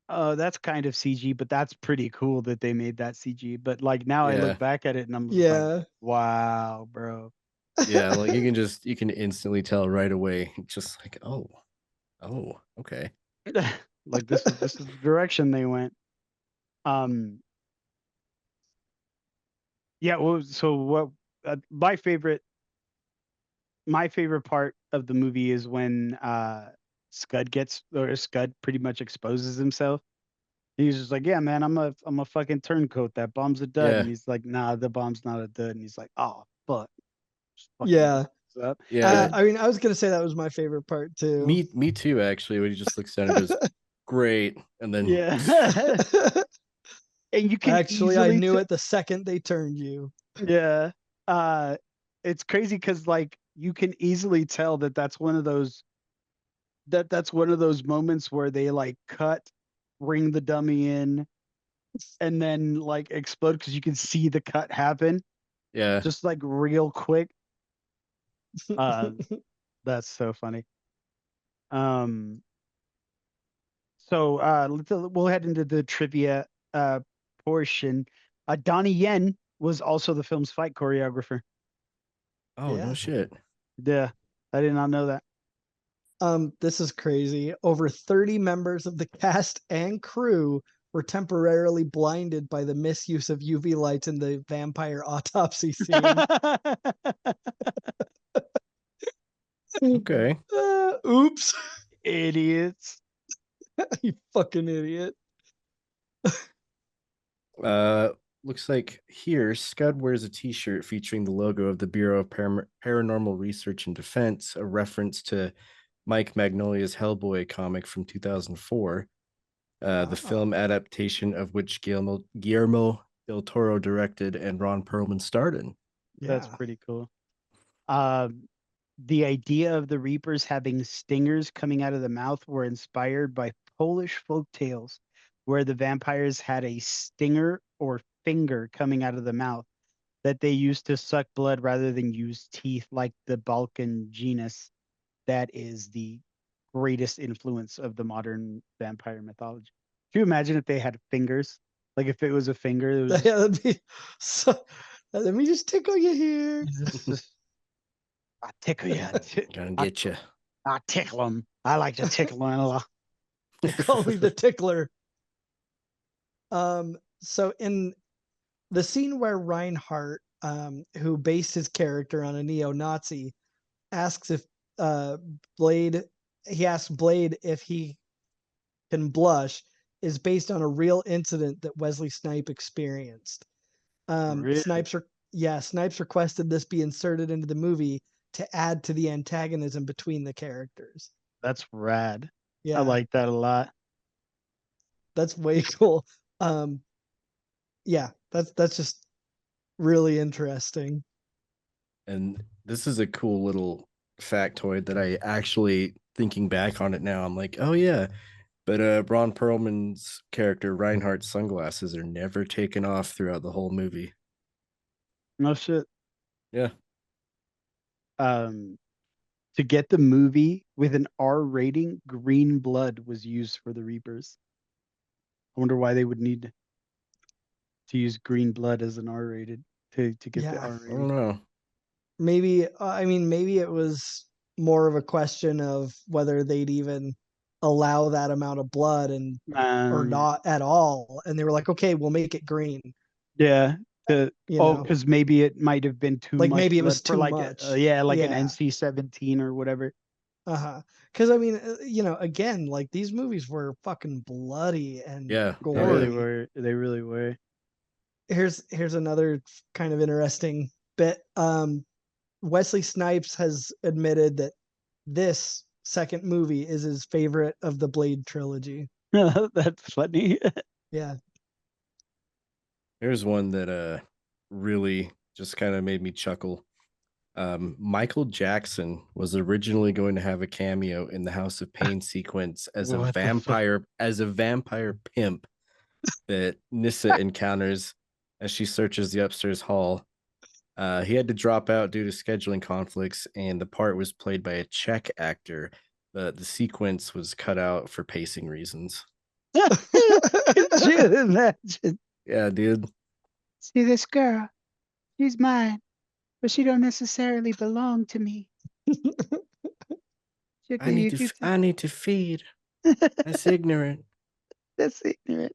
oh, that's kind of CG, but that's pretty cool that they made that CG. But like now I look Yeah. back at it and I'm just like, yeah. wow, bro. Yeah, like you can instantly tell right away. Just like, oh, okay. Like this is the direction they went. Um, yeah. Well, so what? My favorite part of the movie is when Scud pretty much exposes himself. He's just like, yeah, man, I'm a fucking turncoat. That bomb's a dud. Yeah. And he's like, nah, the bomb's not a dud. And he's like, oh fuck. Just fucking Yeah. blows up. Yeah. I mean, I was gonna say that was my favorite part too. Me too, actually, when he just looks down and goes, great. And then Yeah. And you can Actually, I easily knew it the second they turned you. yeah. Uh it's crazy because like you can easily tell that that's one of those moments where they like cut, ring the dummy in, and then like explode because you can see the cut happen yeah. just like real quick. Uh that's so funny. Um so we'll head into the trivia portion. Donnie Yen was also the film's fight choreographer. Oh, no Yeah. shit. Yeah, I did not know that. This is crazy. Over 30 members of the cast and crew were temporarily blinded by the misuse of UV lights in the vampire autopsy scene. Okay. Oops. Idiots. You fucking idiot. Uh, Looks like here Scud wears a T-shirt featuring the logo of the Bureau of Paranormal Research and Defense, a reference to Mike Magnolia's Hellboy comic from 2004, the film adaptation of which Guillermo del Toro directed and Ron Perlman starred in. That's Yeah. pretty cool. The idea of the Reapers having stingers coming out of the mouth were inspired by Polish folk tales, where the vampires had a stinger or finger coming out of the mouth that they used to suck blood rather than use teeth like the Balkan genus. That is the greatest influence of the modern vampire mythology. Can you imagine if they had fingers? Like if it was a finger, it was Yeah, that'd be so. Let me just tickle you here. just I tickle you. Gonna I, get you. I tickle them. I like to tickle them a lot. They call me the tickler. So in the scene where Reinhardt, who based his character on a neo-Nazi, asks if uh, Blade, he asks Blade if he can blush, is based on a real incident that Wesley Snipe experienced. Really? Snipes requested this be inserted into the movie to add to the antagonism between the characters. That's rad. I Yeah, like that a lot. that's way cool. Um, yeah, that's just really interesting. And this is a cool little factoid that I actually, thinking back on it now, I'm like, oh yeah. But Ron Perlman's character Reinhardt's sunglasses are never taken off throughout the whole movie. No shit. Yeah. Um, to get the movie with an R rating, green blood was used for the Reapers. I wonder why they would need to use green blood as an R rated to get the Yeah, R I don't rating. know. maybe I mean maybe it was more of a question of whether they'd even allow that amount of blood and or Yeah. not at all, and they were like, okay, we'll make it green. Yeah. To You oh, know, because maybe it might have been too like much maybe it blood was for too like much. yeah, like an Yeah. NC-17 or whatever. Uh-huh. Because I mean, again, like these movies were fucking bloody and Yeah. They Oh yeah. really gory. were. They really were. Here's another kind of interesting bit. Wesley Snipes has admitted that this second movie is his favorite of the Blade trilogy. That's funny. Yeah. Here's one that really just kind of made me chuckle. Michael Jackson was originally going to have a cameo in the House of Pain sequence What the fuck? as a vampire pimp that Nissa encounters as she searches the upstairs hall. He had to drop out due to scheduling conflicts, and the part was played by a Czech actor, but the sequence was cut out for pacing reasons. Could you imagine? Yeah, dude. See this girl? She's mine, but she don't necessarily belong to me. I need to feed. That's ignorant. That's ignorant.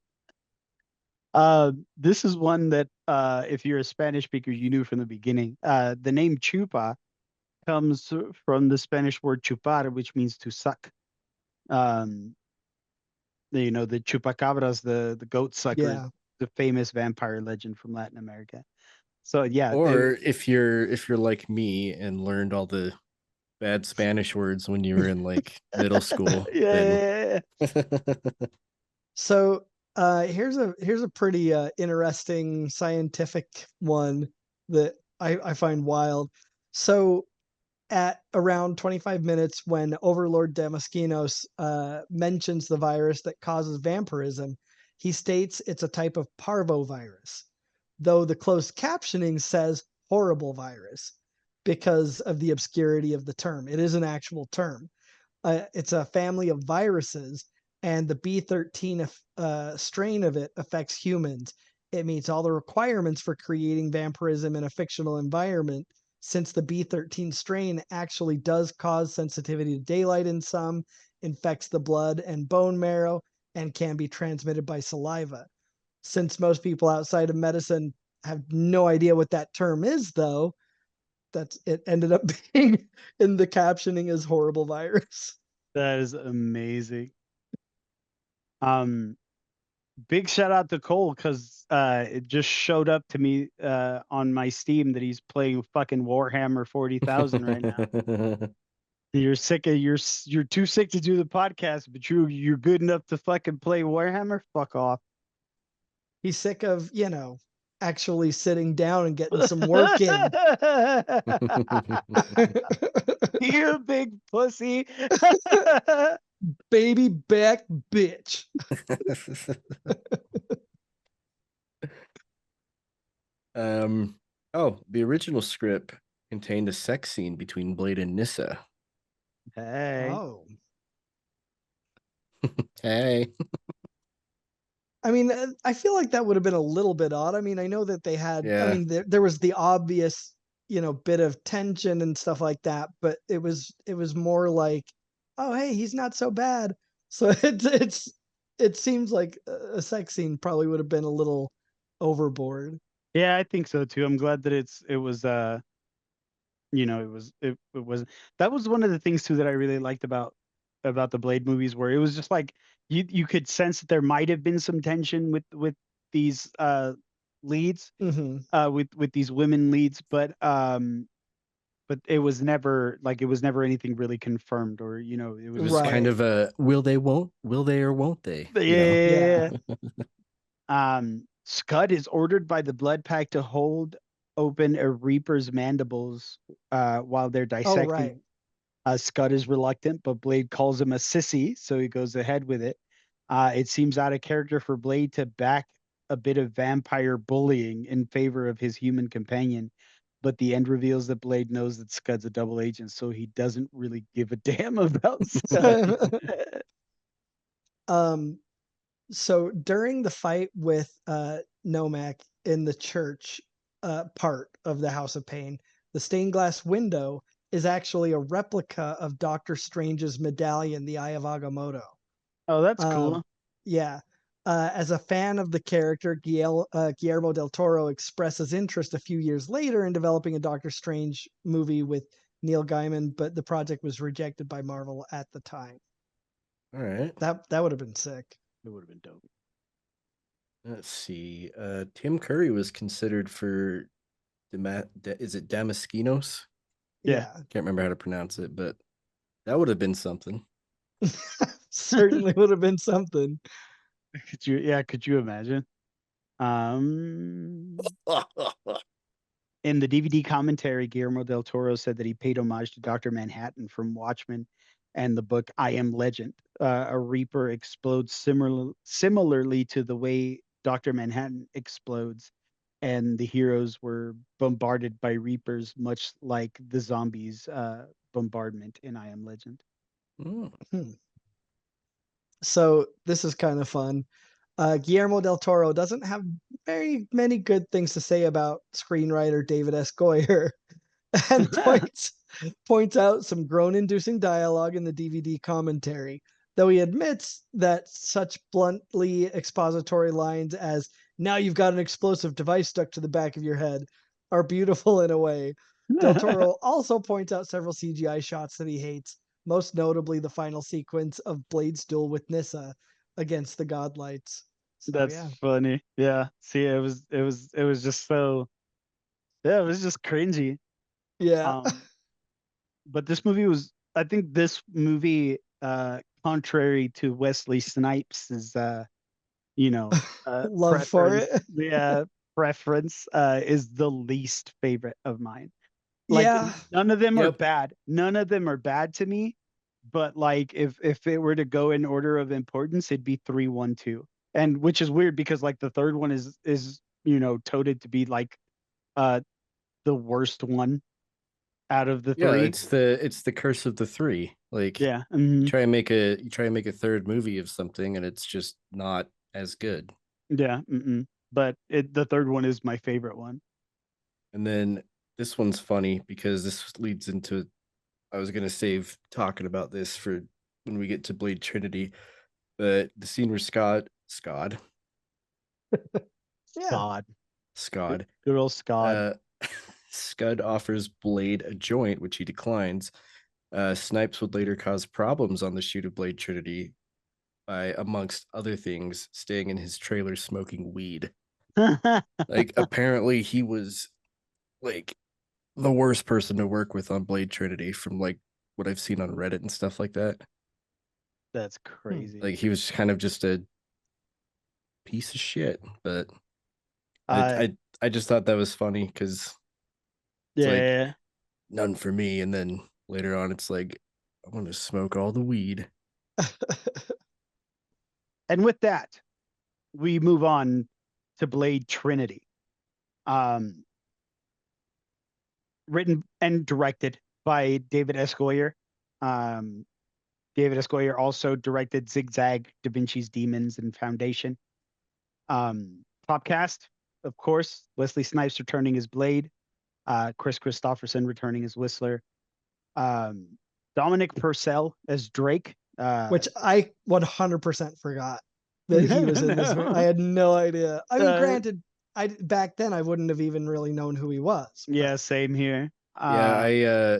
This is one that if you're a Spanish speaker, you knew from the beginning. The name chupa comes from the Spanish word chupar, which means to suck. The chupacabras, the goat suckers, Yeah. the famous vampire legend from Latin America. So yeah, Or if you're like me and learned all the bad Spanish words when you were in like middle school, then yeah. So here's a pretty interesting scientific one that I find wild. So at around 25 minutes, when Overlord Damaskinos mentions the virus that causes vampirism, he states it's a type of parvovirus, though the closed captioning says horrible virus because of the obscurity of the term. It is an actual term. It's a family of viruses, and the B13 strain of it affects humans. It meets all the requirements for creating vampirism in a fictional environment, since the B13 strain actually does cause sensitivity to daylight in some, infects the blood and bone marrow, and can be transmitted by saliva. Since most people outside of medicine have no idea what that term is, though, that's it ended up being in the captioning as horrible virus. That is amazing. Um, Big shout out to Cole because it just showed up to me on my Steam that he's playing fucking Warhammer 40,000 right now. You're sick of you're too sick to do the podcast, but you're good enough to fucking play Warhammer. Fuck off. He's sick of, actually sitting down and getting some work in. You big pussy. Baby back bitch. The original script contained a sex scene between Blade and Nissa. Hey. Oh. Hey. I mean, I feel like that would have been a little bit odd. I mean, I know that they had, I Yeah. mean, there was the obvious, bit of tension and stuff like that, but it was more like, oh, hey, he's not so bad. So it seems like a sex scene probably would have been a little overboard. Yeah, I think so too. I'm glad that it was it was that was one of the things too that I really liked about the Blade movies, where it was just like you could sense that there might have been some tension with these leads, Hmm. with these women leads, but it was never anything really confirmed, or it It was was just like kind Right. of a will they or won't they, Yeah. yeah. Scud is ordered by the blood pack to hold open a reaper's mandibles while they're Oh, right. dissecting. Scud is reluctant, but Blade calls him a sissy, so he goes ahead with it. It seems out of character for Blade to back a bit of vampire bullying in favor of his human companion, but the end reveals that Blade knows that Scud's a double agent, so he doesn't really give a damn about Scud. um so during the fight with Nomak in the church part of the House of Pain, the stained glass window is actually a replica of Doctor Strange's medallion, the Eye of Agamotto. Oh, that's Um, cool. yeah. As a fan of the character, Guillermo del Toro expresses interest a few years later in developing a Doctor Strange movie with Neil Gaiman, but the project was rejected by Marvel at the time. All right. That would have been sick. It would have been dope. Let's see. Tim Curry was considered for is it Damaskinos? Yeah. Yeah. Can't remember how to pronounce it, but that would have been something. Certainly would have been something. Could you imagine? In the DVD commentary, Guillermo del Toro said that he paid homage to Dr. Manhattan from Watchmen and the book I Am Legend. A Reaper explodes similarly to the way Dr. Manhattan explodes, and the heroes were bombarded by Reapers, much like the zombies' bombardment in I Am Legend. Mm. Hmm. So this is kind of fun. Guillermo del Toro doesn't have very many good things to say about screenwriter David S. Goyer, and points out some groan-inducing dialogue in the DVD commentary, though he admits that such bluntly expository lines as "Now you've got an explosive device stuck to the back of your head" are beautiful in a way. Del Toro also points out several CGI shots that he hates, most notably the final sequence of Blade's duel with Nissa against the Godlights. So That's yeah. funny. Yeah. See, it was just so, yeah, it was just cringy. Yeah. Um, but this movie was, I think this movie, contrary to Wesley Snipes' you know, Love for preference, it. yeah, preference, is the least favorite of mine. Like Yeah. none of them are Yep. bad. None of them are bad to me. But like if it were to go in order of importance, it'd be 3, 1, 2. And which is weird because like the third one is touted to be like uh the worst one out of the Yeah, three. it's the curse of the three. Like Yeah. Mhm. you try and make a third movie of something and it's just not as good. Yeah. But the third one is my favorite one. And then this one's funny because this leads into I was gonna save talking about this for when we get to Blade Trinity, but the scene where Yeah. God. Scott, Good old Scott. uh, Scud offers Blade a joint, which he declines. Snipes would later cause problems on the shoot of Blade Trinity by, amongst other things, staying in his trailer smoking weed. Like, apparently, he was like the worst person to work with on Blade Trinity from like what I've seen on Reddit and stuff like that. That's crazy. Like, he was kind of just a piece of shit, but I Uh I, I just thought that was funny because it's like yeah. none for me, and then later on, it's like I want to smoke all the weed. And with that, we move on to Blade Trinity. Um, written and directed by David S. Goyer. Um, David S. Goyer also directed Zigzag, Da Vinci's Demons, and Foundation. Top cast, of course, Wesley Snipes returning as Blade, Chris Christopherson returning as Whistler, um, Dominic Purcell as Drake. Which I 100% forgot that he was in this. I had no idea. I mean, uh, granted, I back then I wouldn't have even really known who he was. yeah, same here. Yeah,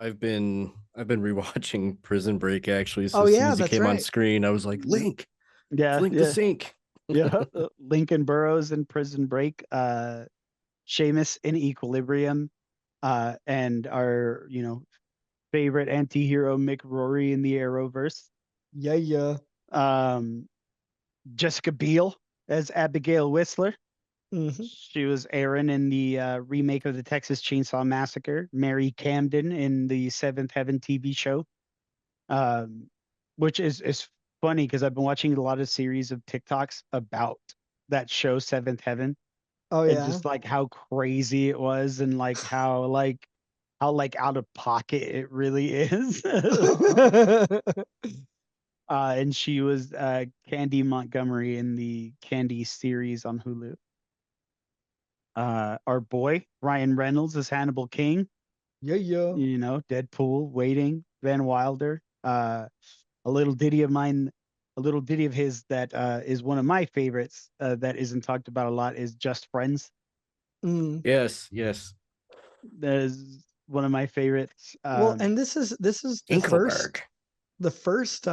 I've been rewatching Prison Break actually. So Oh as soon yeah, as he that's came on right. screen, I was like, Link, Yeah, Link the yeah, Sink. yeah. Lincoln Burrows in Prison Break. Seamus in Equilibrium, and our favorite anti-hero Mick Rory in the Arrowverse. Yeah, yeah. Um, Jessica Biel as Abigail Whistler. Hmm. She was Erin in the remake of the Texas Chainsaw Massacre. Mary Camden in the Seventh Heaven TV show, um, which is funny because I've been watching a lot of series of TikToks about that show, Seventh Heaven, Oh and yeah. just like how crazy it was and like how out of pocket it really is. And she was Candy Montgomery in the Candy series on Hulu. Our boy Ryan Reynolds is Hannibal King, Yeah, yeah. Deadpool, Waiting, Van Wilder. A little ditty of mine, a little ditty of his that is one of my favorites, that isn't talked about a lot, is Just Friends. Mm. Yes, yes. That is one of my favorites. Well, and this is Dinkelberg. the first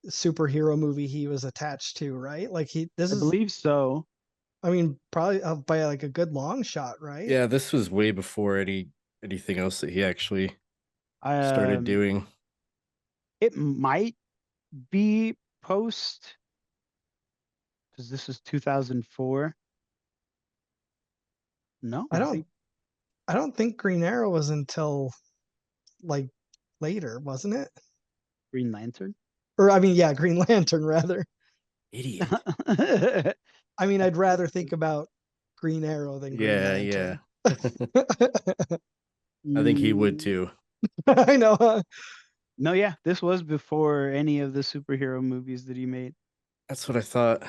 superhero movie he was attached to, right? Like this I is, believe so. I mean, probably by like a good long shot, right? Yeah, this was way before anything else that he actually started Um, doing. it might be post, because this is 2004. No, I I don't think I don't think Green Arrow was until like later, wasn't it? Green Lantern. Or I mean, yeah, Green Lantern rather. Idiot. I mean, I'd rather think about Green Arrow than Green Yeah, yeah. Lantern. I think he would Mm, too. I know. Huh? no, yeah, this was before any of the superhero movies that he made. That's what I thought.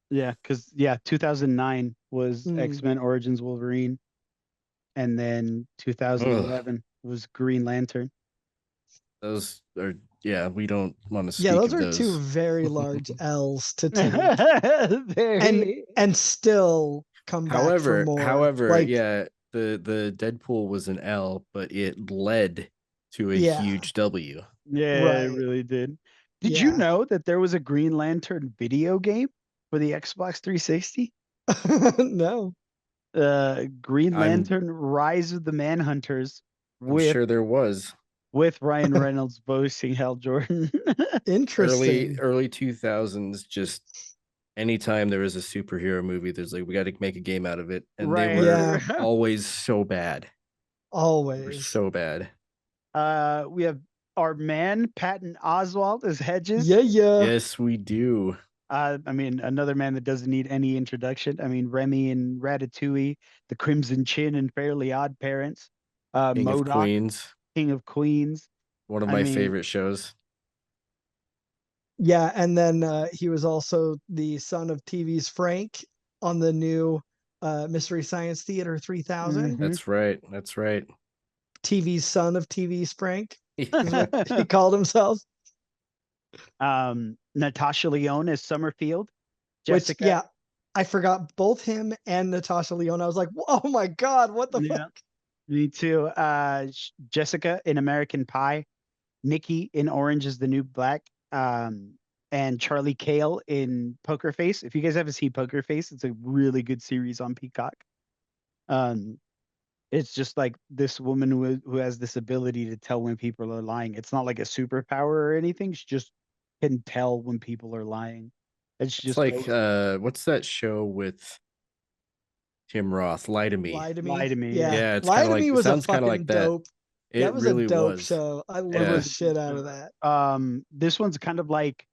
Yeah, because 2009 was Mm. X-Men Origins Wolverine, and then Ugh, 2011 was Green Lantern. those are yeah. We don't want to Yeah, speak those of are two those. very large L's to take, and Very. and still come back for more. However, Like, yeah, the Deadpool was an L, but it led to a yeah, huge W. Yeah, it Right. really did. Did you Yeah. know that there was a Green Lantern video game for the Xbox 360? No. Green I'm Lantern Rise of the Manhunters I'm with sure there was Ryan Reynolds voicing Hal Jordan. early Interesting. early 2000s. Just anytime there was a superhero movie, there's like we got to make a game out of it, and they Right. were Yeah. always so bad. They were Always. so bad. We have our man Patton Oswalt as Hedges. Yeah, yeah. Yes, we do. I mean, another man that doesn't need any introduction. I mean, Remy and Ratatouille, The Crimson Chin and Fairly Odd Parents, King of Modoc, Queens, King of Queens. one of I my mean, favorite shows. Yeah, and then he was also the son of TV's Frank on the new Mystery Science Theater 3000. mhm. That's right. That's right. TV's son of TV's Frank is Yeah. what he called himself. Natasha Lyonne as Summerfield, Which, Jessica. yeah, I forgot both him and Natasha Lyonne. I was like, oh my God, what the Yeah, fuck? me too. Jessica in American Pie, Nikki in Orange is the New Black, and Charlie Cale in Poker Face. If you guys haven't seen Poker Face, it's a really good series on Peacock. Um, it's just like this woman who has this ability to tell when people are lying. It's not like a superpower or anything. She just can tell when people are lying. And she It's just like goes, what's that show with Tim Roth? Lie to Me. Lie to lie Me. to me. Yeah. Yeah. Yeah, it's Lie kind of to like Me it was a sounds kind of like fucking that. dope. That It was a really dope was. show. I It love the Yeah. was a good shit out of show. that. This one's kind of like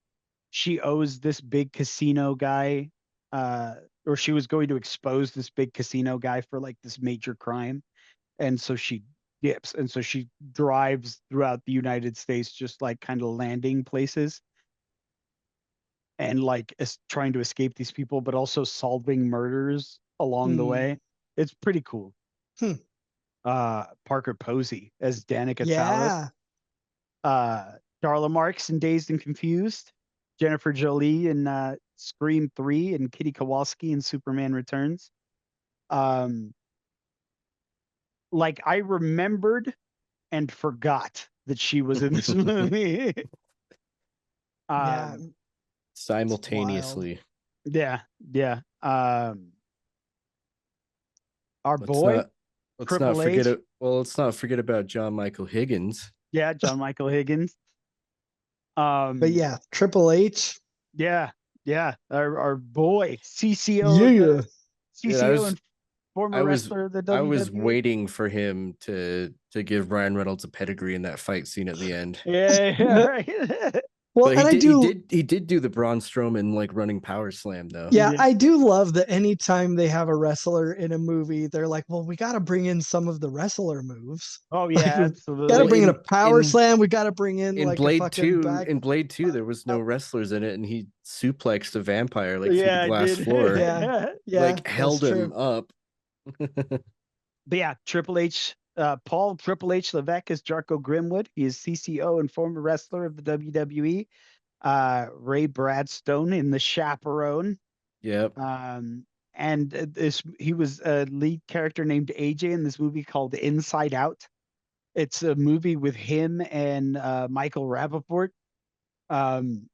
she owes this big casino guy, or she was going to expose this big casino guy for like this major crime. And so she dips. And so she drives throughout the United States, just like kind of landing places and like trying to escape these people, but also solving murders along the Hmm. way. It's pretty cool. Hmm. Parker Posey as Danica Talos. Yeah. Darla Marks in Dazed and Confused. Jennifer Jolie in Scream 3 and Kitty Kowalski in Superman Returns. Um, like I remembered and forgot that she was in this movie. Yeah. um, It's wild. Simultaneously. yeah, yeah. Our Let's boy not let's not Triple forget H. it. Well, let's not forget about John Michael Higgins. Yeah, John Michael Higgins. But Um, yeah, Triple H. yeah, yeah. Our boy CCO of the Yeah. Dude, CCO and former I was wrestler of the I was WWE. waiting for him to give Ryan Reynolds a pedigree in that fight scene at the end. Yeah, yeah, right. Well, But and I do, he did do the Braun Strowman like running power slam though. yeah, Yeah. I do love that anytime they have a wrestler in a movie, they're like, well, we got to bring in some of the wrestler moves. Oh Like, yeah, we got to Well, absolutely. bring in a power slam. We got to bring in like a fucking back. In Blade 2 there was no wrestlers in it, and he suplexed a vampire like through the Yeah, I glass did. floor, Yeah. Yeah. like That's held true. him up. But yeah, Triple H, Paul Triple H Levesque is Jarko Grimwood. He is CCO and former wrestler of the WWE. Ray Bradstone in The Chaperone. Yep. And he was a lead character named AJ in this movie called Inside Out. It's a movie with him and Michael Rappaport. Um,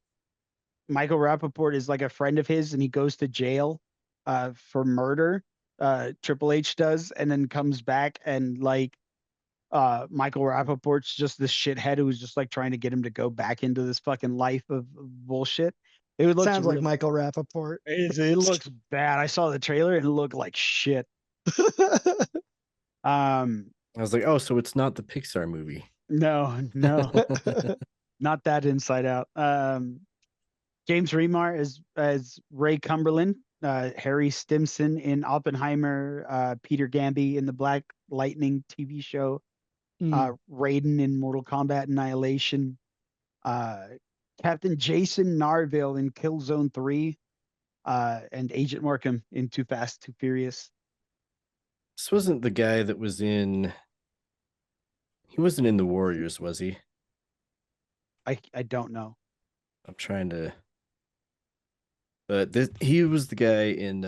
Michael Rappaport is like a friend of his, and he goes to jail for murder. Triple H does, and then comes back and like Michael Rappaport's just this shithead who's just like trying to get him to go back into this fucking life of bullshit. It looks Sounds like real. Michael Rappaport. It looks bad. I saw the trailer and it looked like shit. Um, I was like, oh, so it's not the Pixar movie. no, no, not that Inside Out. James Remar as Ray Cumberland, Harry Stimson in Oppenheimer, Peter Gamby in the Black Lightning TV show, Mm. Raiden in Mortal Kombat Annihilation, uh, Captain Jason Narville in Killzone 3, and Agent Markham in Too Fast, Too Furious. This wasn't the guy that was in. He wasn't in the Warriors, was he? I don't know. I'm trying to. But he was the guy in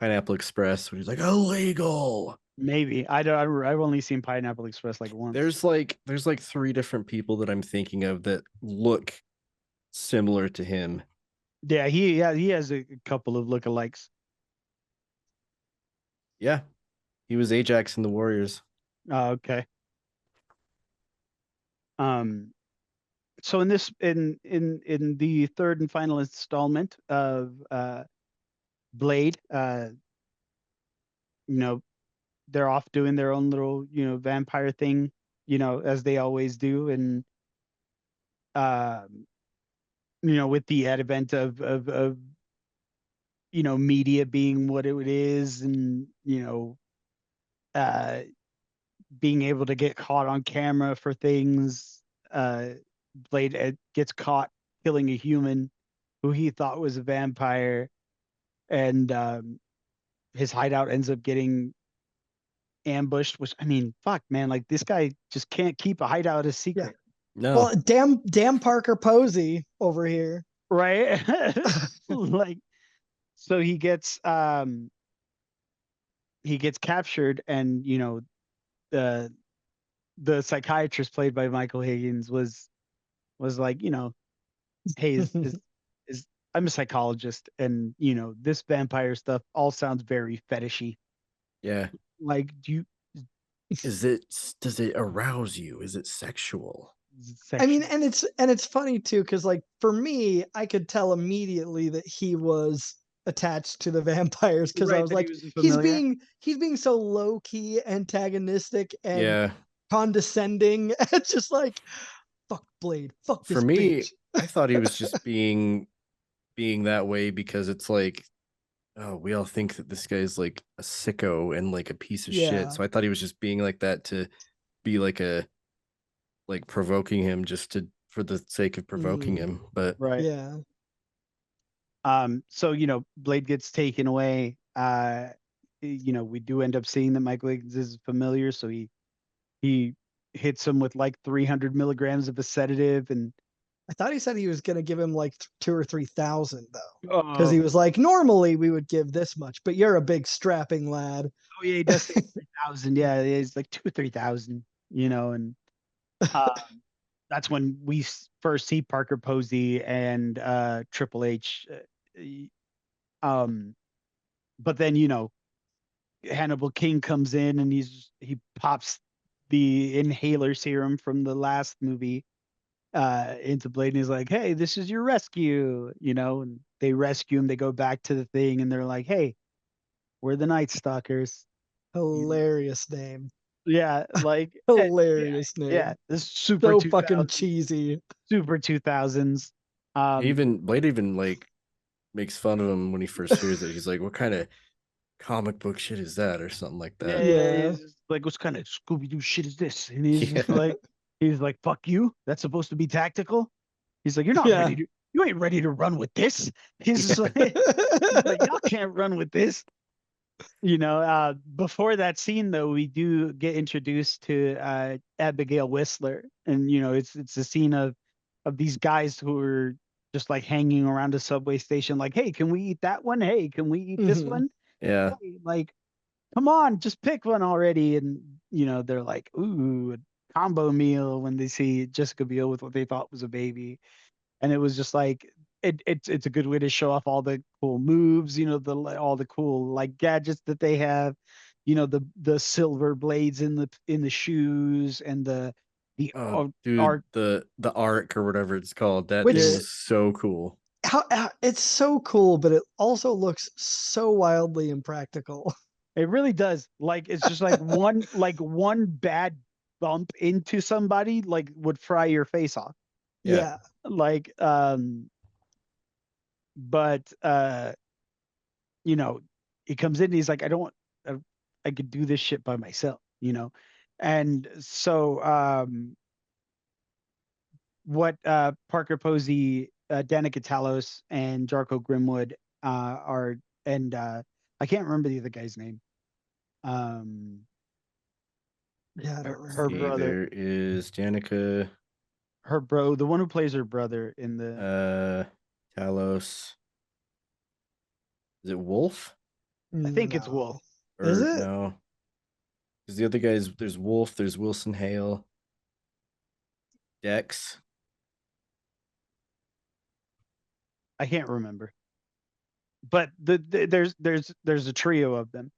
Pineapple Express when he's like illegal. Maybe I don't. I've only seen Pineapple Express like once. There's like three different people that I'm thinking of that look similar to him. Yeah, he has a couple of lookalikes. Yeah, he was Ajax in the Warriors. Oh, okay. Um, so in this in the third and final installment of Blade, you know, they're off doing their own little, vampire thing, as they always do, and um, with the advent of media being what it is, and uh, being able to get caught on camera for things. Blade gets caught killing a human who he thought was a vampire, and his hideout ends up getting ambushed. Which, I mean, fuck, man, like this guy just can't keep a hideout a Yeah. secret, No, Well, damn Parker Posey over here. right? Like, so he gets captured, and the the psychiatrist played by Michael Higgins was like, hey, is I'm a psychologist, and this vampire stuff all sounds very fetishy. yeah. Like, do you Does it arouse you? Is it sexual? I mean, sexual? and it's funny too, because like for me, I could tell immediately that he was attached to the vampires because I Right, was that he like, was familiar. he's being so low key, antagonistic, and Yeah. condescending. It's just like, fuck Blade, fuck For this me, bitch. I thought he was just being that way because it's like, oh, we all think that this guy's like a sicko and like a piece of shit. Yeah. So I thought he was just being like that to be like provoking him just to for the sake of provoking Mm, him. But Right. yeah. So Blade gets taken away. We do end up seeing that Michael Higgins is familiar, so he hits him with like 300 milligrams of a sedative, and I thought he said he was gonna give him like 2 or 3 thousand though, because oh, he was like, normally we would give this much, but you're a big strapping lad. oh yeah, he does say 3,000. Yeah, it's like 2 or 3,000. And that's when we first see Parker Posey and Triple H. Um, but then Hannibal King comes in, and he pops the inhaler serum from the last movie into Blade, and he's like, "Hey, this is your rescue," and they rescue him. They go back to the thing, and they're like, "Hey, we're the Night Stalkers." You know? Hilarious name. Yeah, like yeah, Hilarious yeah, name. this is super So fucking 2000, cheesy. super 2000s. Um, even Blade even like makes fun of him when he first hears it. He's like, "What kind of comic book shit is that?" or something like yeah, that. yeah, Yeah. he's just like, "What kind of Scooby Doo shit is this?" And Yeah. he's like, "Fuck you. That's supposed to be tactical." He's like, Yeah. you ain't ready to run with this." He's just like, he's like, "Y'all can't run with this." Before that scene though, we do get introduced to Abigail Whistler, and it's a scene of these guys who are just like hanging around a subway station, like, "Hey, can we eat that one? Hey, can we eat this Mhm. one? Yeah. Hey, like, come on, just pick one already." And they're like, "Ooh, a combo meal," when they see Jessica Biel with what they thought was a baby. And it was just like, it's a good way to show off all the cool moves, all the cool like gadgets that they have, the silver blades in the shoes, and the Oh, dude, art. the arc or whatever it's called, that thing Which Yeah, was so cool. it's so cool, but it also looks so wildly impractical. it really does. Like, it's just like one bad bump into somebody like would fry your face off. Yeah. Yeah. Like, but you know, he comes in and he's like, "I don't want, I could do this shit by myself." And so, what Parker Posey, Danica Talos, and Jarko Grimwood are, and I can't remember the other guy's name. Um, Yeah, I don't her See, remember. brother, there is Danica, the one who plays her brother in the. uh, Talos. Is it Wolf I think it's No. Wolf. Is or it? no? Because the other guys, there's Wolf, there's Wilson Hale, Dex. I can't remember, but there's a trio of them.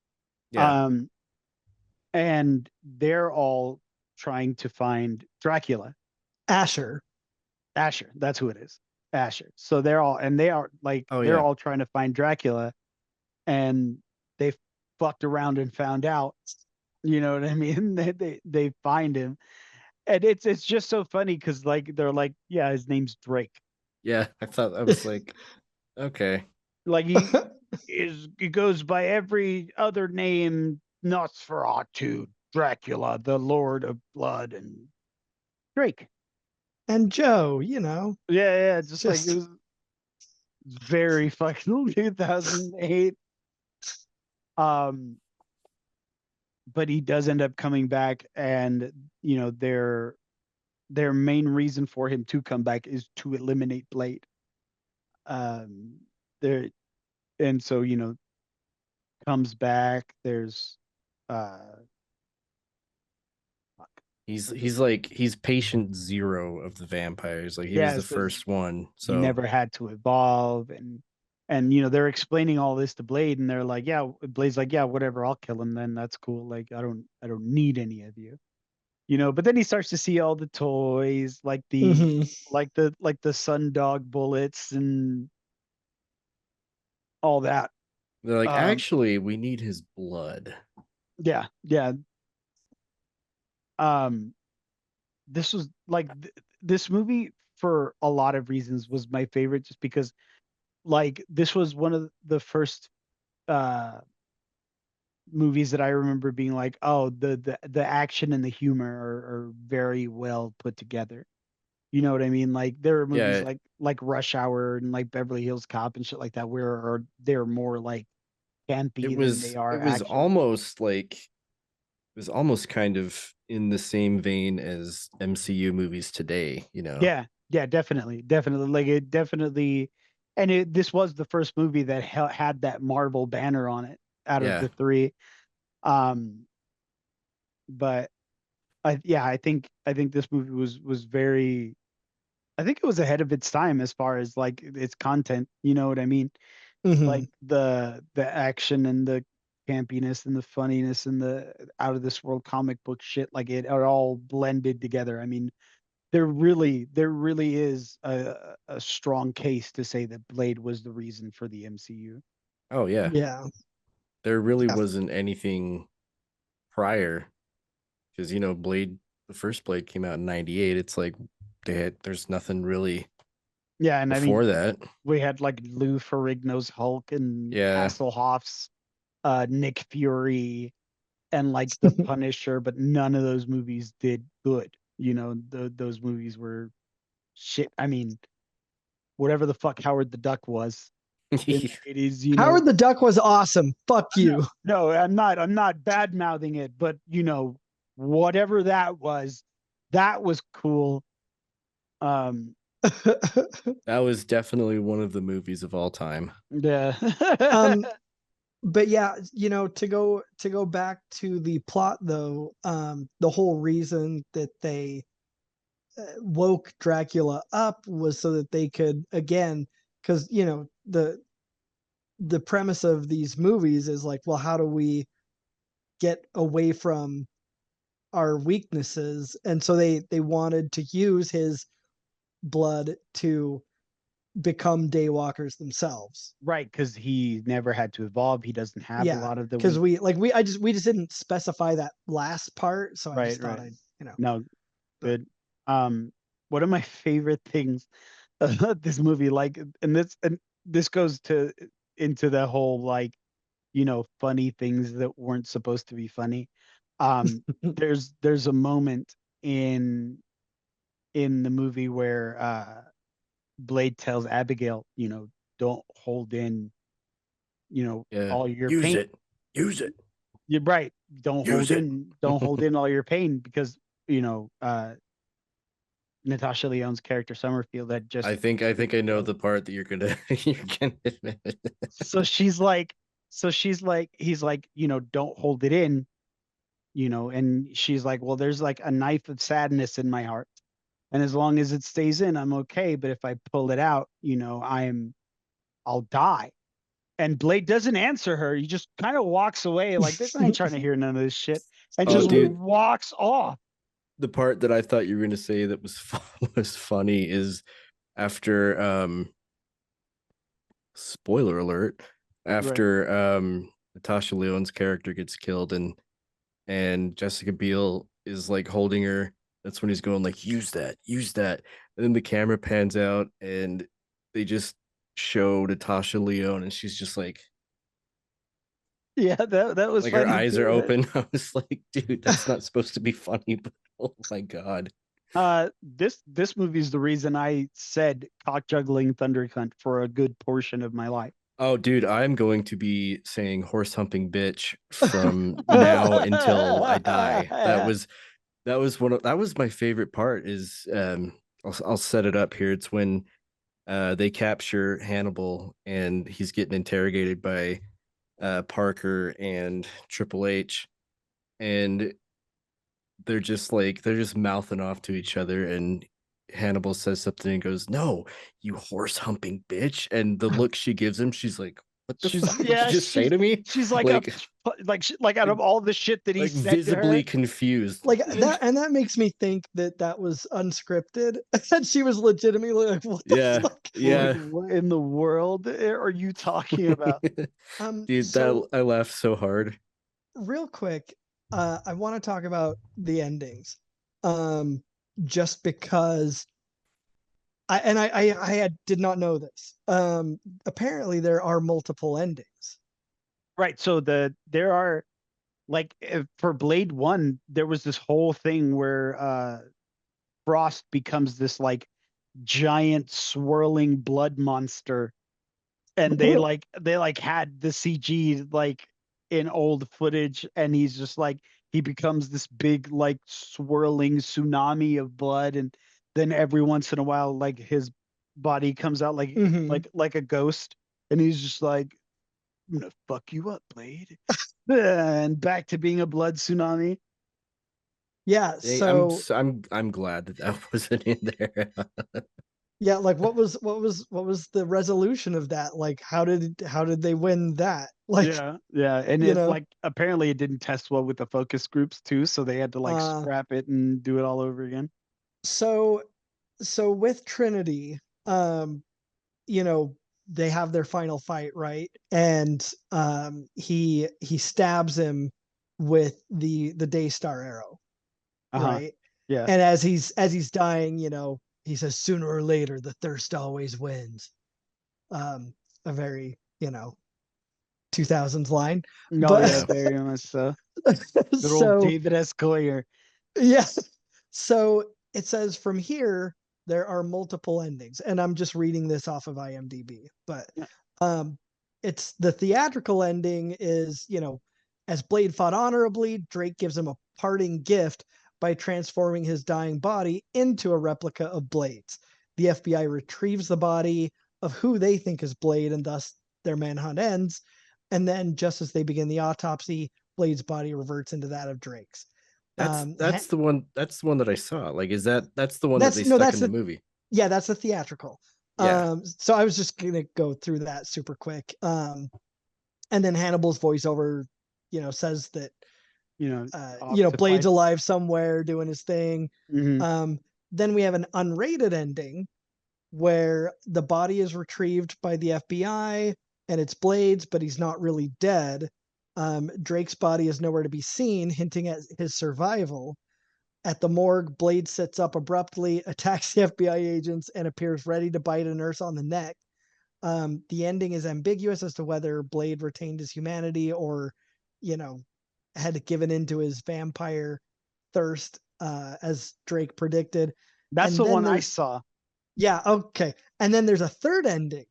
Yeah. Um, and they're all trying to find Dracula. Asher. Asher, that's who it is. Asher. So Oh they're yeah. all trying to find Dracula, and they fucked around and found out. You know what I mean? They find him, and it's just so funny because like they're like, yeah, his name's Drake. Yeah. I was like, okay. Like he goes by every other name, Nosferatu, Dracula, the Lord of Blood, and Drake. And Joe, you know, Yeah, just like it just was very fucking 2008. Um, but he does end up coming back, and you know their main reason for him to come back is to eliminate Blade. There and so comes back. There's uh fuck, what is it? He's patient zero of the vampires. Like he was the Yes, because first one. he So never had to evolve, and they're explaining all this to Blade, and they're like, yeah, Blade's like, yeah, whatever, I'll kill him then. That's cool. Like I don't need any of you. But then he starts to see all the toys, like the mhm. like the Sundog bullets and all that. they're like, Um, actually, we need his blood. yeah, yeah. Um, this was like this movie for a lot of reasons was my favorite, just because like this was one of the first uh movies that I remember being like, oh, the action and the humor are very well put together. You know what I mean? Like there are movies Yeah, like Rush Hour and like Beverly Hills Cop and shit like that, where they're more like campy than they it are was action. almost like it was almost kind of in the same vein as MCU movies today, you know. Yeah, yeah, definitely. Like it definitely, and this was the first movie that had that Marvel banner on it out of Yeah. the three. Um, but I think this movie was very. I think it was ahead of its time as far as like its content. You know what I mean? Like Mhm. the action and the campiness and the funniness and the out of this world comic book shit, like it are all blended together. I mean, there really is a strong case to say that Blade was the reason for the MCU. Oh yeah. Yeah. There really Def- wasn't anything prior because Blade, the first Blade came out in 98. It's like there's nothing really Yeah, and I before mean that. we had like Lou Ferrigno's Hulk and Yeah. Hasselhoff's Nick Fury and like the Punisher, but none of those movies did good. Those movies were shit. I mean, whatever the fuck Howard the Duck was in the 80s, Howard the Duck was awesome. Fuck no, you. no, I'm not bad mouthing it, but whatever that was cool. Um, That was definitely one of the movies of all time. yeah. um but yeah, to go back to the plot though, the whole reason that they woke Dracula up was so that they could again, because the premise of these movies is like, well, how do we get away from our weaknesses? And so they wanted to use his blood to become daywalkers themselves. Right, because he never had to evolve. He doesn't have a Yeah, lot of the because weak. we just didn't specify that last part, so I Right, just thought right. I'd. No, But good. One of my favorite things about this movie, like, and this goes into the whole like, funny things that weren't supposed to be funny. There's a moment in in the movie where Blade tells Abigail, don't hold in, Yeah. all your Use pain. it. Use it. You're right. Don't Use hold it. in, don't hold in all your pain because, Natasha Lyonne's character Summerfield had just I think I know the part that you're gonna admit. so she's like he's like, don't hold it in, and she's like, well, there's like a knife of sadness in my heart. And as long as it stays in, I'm okay. But if I pull it out, I'll die. And Blade doesn't answer her. He just kind of walks away like this. I ain't trying to hear none of this shit. And Oh, just dude, walks off. the part that I thought you were gonna say that was was funny is after spoiler alert, Right. after Natasha Lyonne's character gets killed and Jessica Biel is like holding her. That's when he's going like, use that. And then the camera pans out and they just show Natasha Lyonne and she's just Yeah, that was like her funny eyes are too. open. I was like, dude, that's not supposed to be funny, but oh my god. This movie is the reason I said cock juggling thunder cunt for a good portion of my life. Oh, dude, I'm going to be saying horse humping bitch from now until I die. That was my favorite part is I'll set it up here. It's when they capture Hannibal and he's getting interrogated by Parker and Triple H, and they're just mouthing off to each other, and Hannibal says something and goes, "No, you horse humping bitch!" And the look she gives him, she's like, "What the She's fuck did you yeah, just say to me?" she's like Like, like out like, of all the shit that he like said to visibly her, confused. Like that, and that makes me think that that was unscripted, and she was legitimately like, "What the Yeah, fuck?" like yeah, what in the world are you talking about? dude, that So I laughed so hard. real quick, I want to talk about the endings, um, just because did not know this. Apparently there are multiple endings. Right. So there are like for Blade 1, there was this whole thing where Frost becomes this like giant swirling blood monster, and they had the CG like in old footage, and he's just like he becomes this big like swirling tsunami of blood, and then every once in a while like his body comes out like Mhm. a ghost, and he's just like, I'm gonna fuck you up, Blade. And back to being a blood tsunami. Yeah, Hey, so I'm glad that that wasn't in there. yeah, like what was the resolution of that? Like how did they win that? Like, Yeah, yeah. And you it know, like apparently it didn't test well with the focus groups too, so they had to like uh scrap it and do it all over again. so so with Trinity, um, you know, they have their final fight, right? And he stabs him with the Daystar arrow, Uh-huh. right? Yeah. And as he's dying, he says, "Sooner or later, the thirst always wins." A very, 2000s line. Oh But yeah, Yeah. very much so. Good old so David S. Goyer. yeah. So it says from here there are multiple endings, and I'm just reading this off of IMDb. But Yeah. um, it's the theatrical ending is, as Blade fought honorably, Drake gives him a parting gift by transforming his dying body into a replica of Blade's. The FBI retrieves the body of who they think is Blade, and thus their manhunt ends. And then, just as they begin the autopsy, Blade's body reverts into that of Drake's. That's Um, that's the one that's the one that I saw. Like, is that's the one that that's they no, stuck that's in the the movie? yeah, that's the theatrical. Yeah. So I was just gonna go through that super quick. And then Hannibal's voiceover, says that You know, off to Blade's fight. alive somewhere doing his thing. Hmm. Um, then we have an unrated ending where the body is retrieved by the FBI and it's Blade's, but he's not really dead. Drake's body is nowhere to be seen, hinting at his survival. At the morgue, Blade sits up abruptly, attacks the FBI agents, and appears ready to bite a nurse on the neck. The ending is ambiguous as to whether Blade retained his humanity or, you know, had given into his vampire thirst, as Drake predicted. That's And the then one I there's, saw. yeah, okay. And then there's a third ending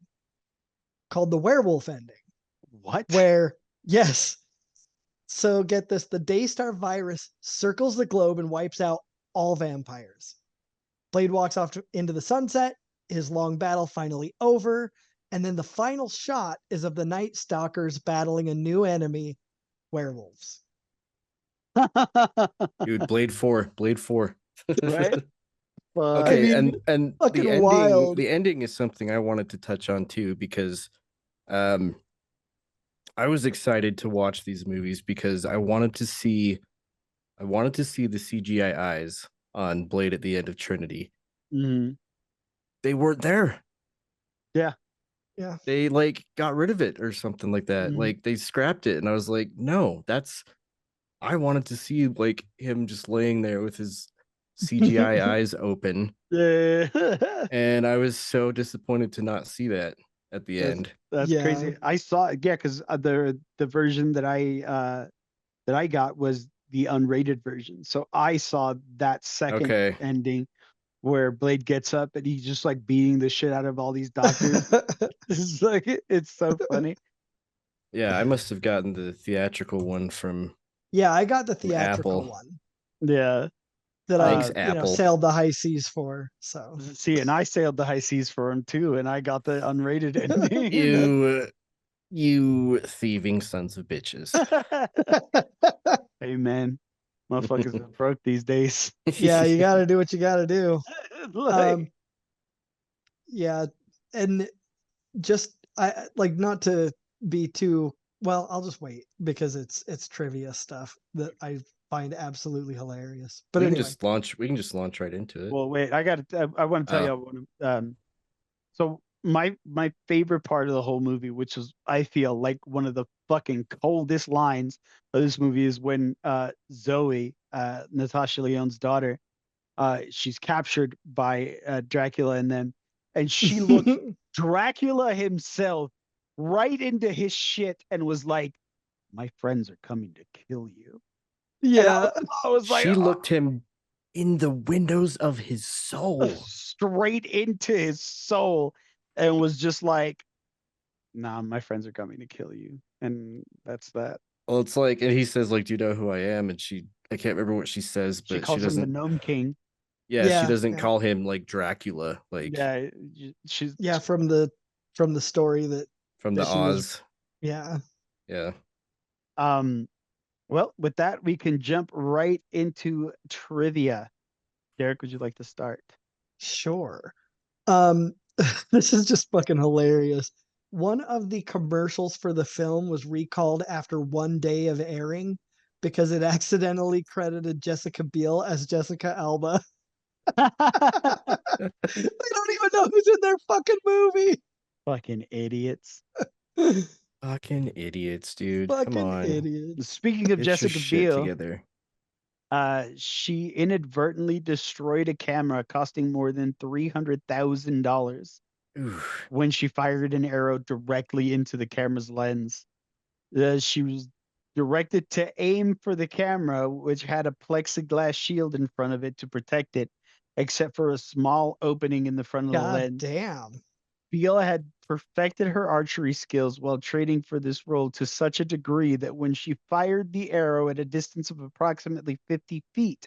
called the werewolf ending, What? where, yes, so get this, the Daystar virus circles the globe and wipes out all vampires. Blade walks off into the sunset, his long battle finally over, and then the final shot is of the Night Stalkers battling a new enemy, werewolves. Dude, Blade 4, Blade 4. Right? I Okay, mean, and fucking wild. the ending is something I wanted to touch on too, because um I was excited to watch these movies because I wanted to see the CGI eyes on Blade at the end of Trinity. Mhm. They weren't there. Yeah. Yeah. They like got rid of it or something like that. Mhm. Like they scrapped it, and I was like, no, that's I wanted to see like him just laying there with his CGI eyes open, Yeah. and I was so disappointed to not see that at the That's end. that's Yeah. crazy. I saw it, yeah, because the version that I got was the unrated version. So I saw that second Okay. ending where Blade gets up and he's just like beating the shit out of all these doctors. It's like it's so funny. Yeah, I must have gotten the theatrical one Yeah, I got the from theatrical Apple. one Yeah. that Thanks, Uh, Apple. sailed the high seas for. So see, and I sailed the high seas for him too, and I got the unrated ending. You thieving sons of bitches. Hey man, motherfuckers are broke these days. yeah, you got to do what you got to do. Like, Um, yeah, and just I like not to be too well. I'll just wait because it's trivia stuff that I find absolutely hilarious. But anyway, We can just launch right into it. well, wait, I want to tell Oh, you, so my favorite part of the whole movie, which is I feel like one of the fucking coldest lines of this movie, is when Zoe, Natasha Lyonne's daughter, she's captured by Dracula and them, and she looked Dracula himself right into his shit and was like, "My friends are coming to kill you." And yeah, I was like, she looked him in the windows of his soul. straight into his soul, and was just like, "Nah, my friends are coming to kill you," and that's that. Well, it's like, and he says, like, "Do you know who I am?" And I can't remember what she says, She but she calls him the doesn't. Gnome King. Yeah, she yeah, doesn't yeah, call him like Dracula, like Yeah, she's yeah. From the story from the that she was, Oz. yeah, Yeah. um. Well, with that, we can jump right into trivia. Derek, would you like to start? sure. Um, this is just fucking hilarious. One of the commercials for the film was recalled after one day of airing because it accidentally credited Jessica Biel as Jessica Alba. They don't even know who's in their fucking movie. Fucking idiots. Fucking idiots, dude. Come Fucking on. idiots. Speaking of Get your Jessica shit Biel, together. she inadvertently destroyed a camera costing more than $300,000 Oof. when she fired an arrow directly into the camera's lens. She was directed to aim for the camera, which had a plexiglass shield in front of it to protect it, except for a small opening in the front of the God lens. damn. Biela had perfected her archery skills while training for this role to such a degree that when she fired the arrow at a distance of approximately 50 feet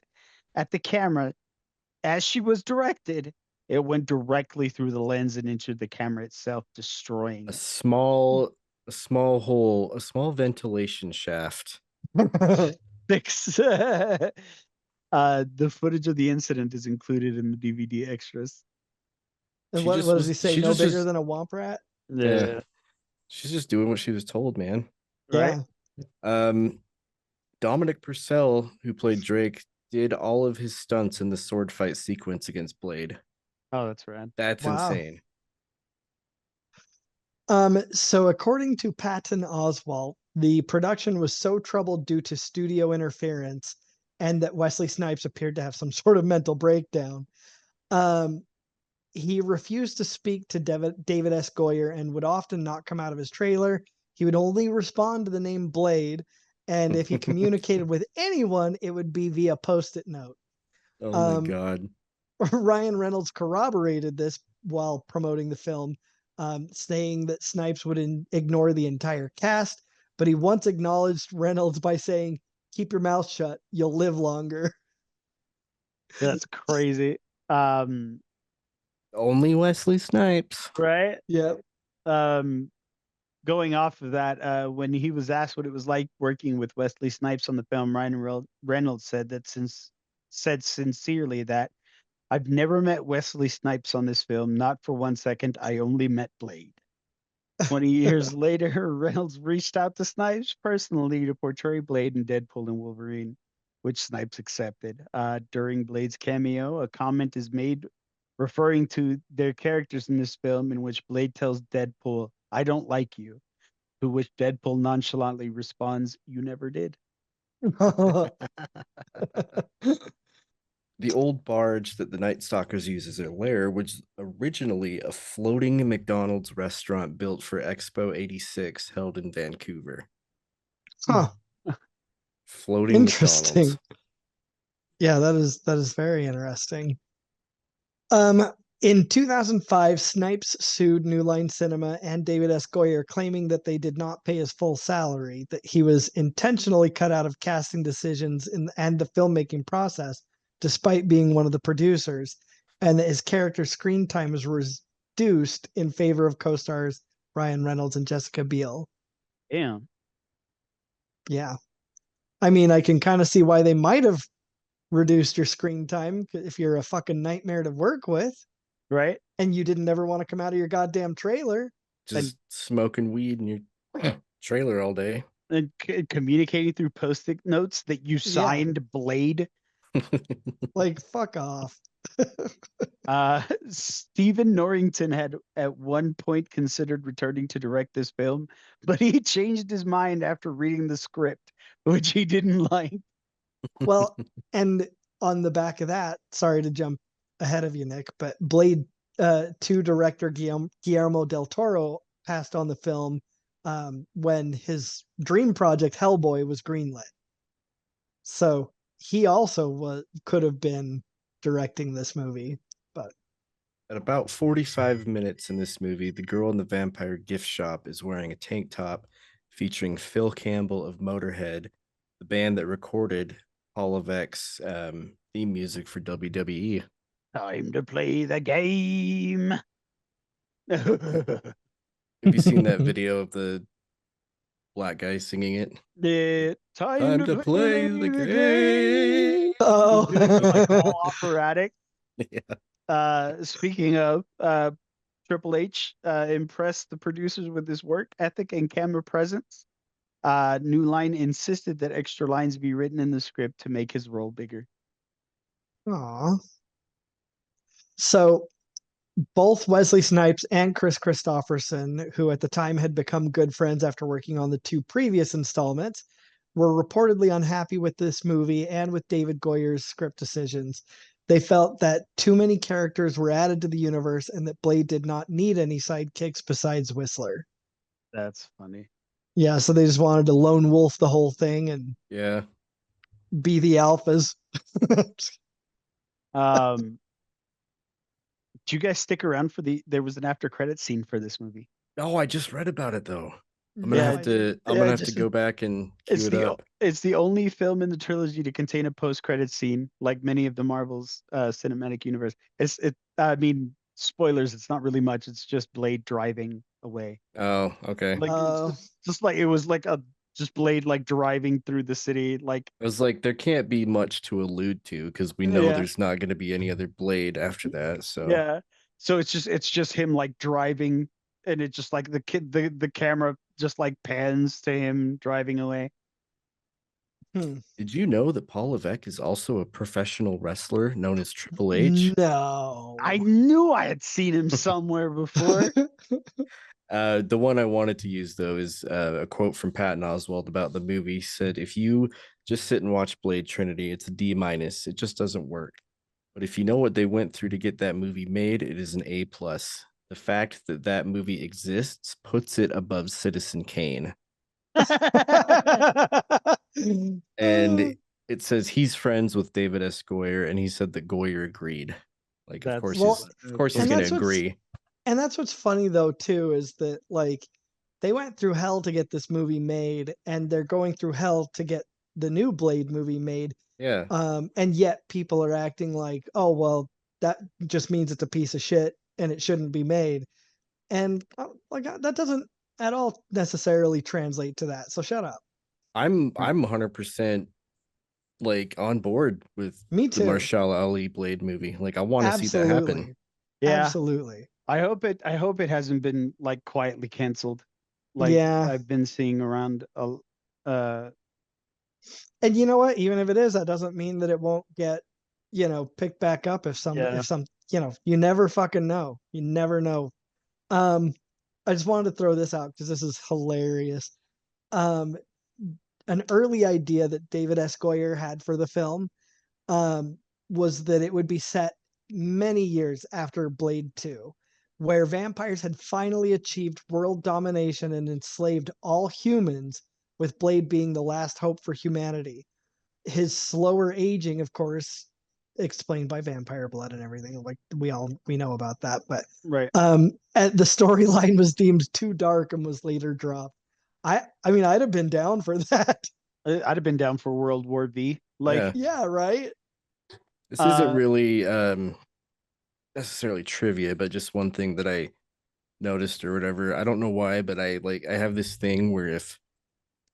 at the camera, as she was directed, it went directly through the lens and into the camera itself, destroying A it. small hole, a small ventilation shaft. Six. The footage of the incident is included in the DVD extras. And what does he say? She No bigger just than a womp rat? yeah. Yeah. She's just doing what she was told, man. Right? Yeah. Um Dominic Purcell, who played Drake, did all of his stunts in the sword fight sequence against Blade. Oh, that's rad. That's Wow. insane. So according to Patton Oswalt, the production was so troubled due to studio interference and that Wesley Snipes appeared to have some sort of mental breakdown. Um, he refused to speak to David S. Goyer and would often not come out of his trailer. He would only respond to the name Blade, and if he communicated with anyone, it would be via post-it note. Oh my Um, god. Ryan Reynolds corroborated this while promoting the film, saying that Snipes would ignore the entire cast, but he once acknowledged Reynolds by saying, "Keep your mouth shut, you'll live longer." That's crazy. Um, Only Wesley Snipes. right? Yep. Um, going off of that, when he was asked what it was like working with Wesley Snipes on the film, Reynolds said sincerely that I've never met Wesley Snipes on this film, not for 1 second. I only met Blade. 20 years later, Reynolds reached out to Snipes personally to portray Blade in Deadpool and Wolverine, which Snipes accepted. During Blade's cameo, a comment is made referring to their characters in this film, in which Blade tells Deadpool, I don't like you, to which Deadpool nonchalantly responds, You never did. The old barge that the Night Stalkers use as their lair was originally a floating McDonald's restaurant built for Expo 86 held in Vancouver. Huh. Floating Interesting. McDonald's. Yeah, that is very interesting. In 2005, Snipes sued New Line Cinema and David S. Goyer, claiming that they did not pay his full salary, that he was intentionally cut out of casting decisions and the filmmaking process, despite being one of the producers, and that his character's screen time was reduced in favor of co-stars Ryan Reynolds and Jessica Biel. Damn. Yeah. I mean, I can kind of see why they might have reduced your screen time if you're a fucking nightmare to work with. Right? And you didn't ever want to come out of your goddamn trailer. Just smoking weed in your trailer all day. And communicating through post-it notes that you signed Blade. Like, fuck off. Stephen Norrington had at one point considered returning to direct this film, but he changed his mind after reading the script, which he didn't like. Well, and on the back of that, sorry to jump ahead of you, Nick, but Blade 2 director Guillermo del Toro passed on the film when his dream project Hellboy was greenlit. So he also could have been directing this movie. But at about 45 minutes in this movie, the girl in the vampire gift shop is wearing a tank top featuring Phil Campbell of Motorhead, the band that recorded Paul Levesque's theme music for WWE. Time to play the game. Have you seen that video of the black guy singing it? Time to play the game. Oh, like all operatic. Yeah. Speaking of, Triple H impressed the producers with his work ethic and camera presence. New Line insisted that extra lines be written in the script to make his role bigger. Aw. So both Wesley Snipes and Chris Christopherson, who at the time had become good friends after working on the 2 previous installments, were reportedly unhappy with this movie and with David Goyer's script decisions. They felt that too many characters were added to the universe and that Blade did not need any sidekicks besides Whistler. That's funny. Yeah, so they just wanted to lone wolf the whole thing and be the alphas. Do you guys stick around for there was an after credit scene for this movie? Oh, I just read about it though. I'm Yeah, gonna have to go back and cue it up. It's the only film in the trilogy to contain a post-credit scene, like many of the Marvel's cinematic universe. I mean, spoilers. It's not really much. It's just Blade driving away. Oh, okay. Like just like it was like just Blade like driving through the city. Like I was like, there can't be much to allude to because we know there's not going to be any other Blade after that. So yeah, so it's just him like driving, and it just like the camera just like pans to him driving away. Did you know that Paul Levesque is also a professional wrestler known as Triple H? No. I knew I had seen him somewhere before. The one I wanted to use though is a quote from Patton Oswalt about the movie. He said, "If you just sit and watch Blade Trinity, it's a D-. It just doesn't work. But if you know what they went through to get that movie made, it is an A+. The fact that that movie exists puts it above Citizen Kane." And it says he's friends with David S. Goyer, and he said that Goyer agreed. Like, of course he's going to agree. And that's what's funny though too, is that like they went through hell to get this movie made, and they're going through hell to get the new Blade movie made. Yeah. And yet people are acting like, oh well, that just means it's a piece of shit and it shouldn't be made. And like that doesn't at all necessarily translate to that. So shut up. I'm 100% like on board with Me the too. Marshall Ali Blade movie. Like I want to see that happen. Absolutely. Yeah, Absolutely. I hope it hasn't been like quietly canceled, like Yeah. I've been seeing around. And you know what? Even if it is, that doesn't mean that it won't get, picked back up Yeah. you never fucking know. You never know. Um, I just wanted to throw this out because this is hilarious. Um, an early idea that David S. Goyer had for the film um, was that it would be set many years after Blade 2, where vampires had finally achieved world domination and enslaved all humans, with Blade being the last hope for humanity. His slower aging, of course, explained by vampire blood and everything. Like we know about that, but Right. the storyline was deemed too dark and was later dropped. I mean, I'd have been down for that. I'd have been down for World War V. Like, Yeah. Yeah, right. This isn't really necessarily trivia, but just one thing that I noticed or whatever. I don't know why, but I have this thing where if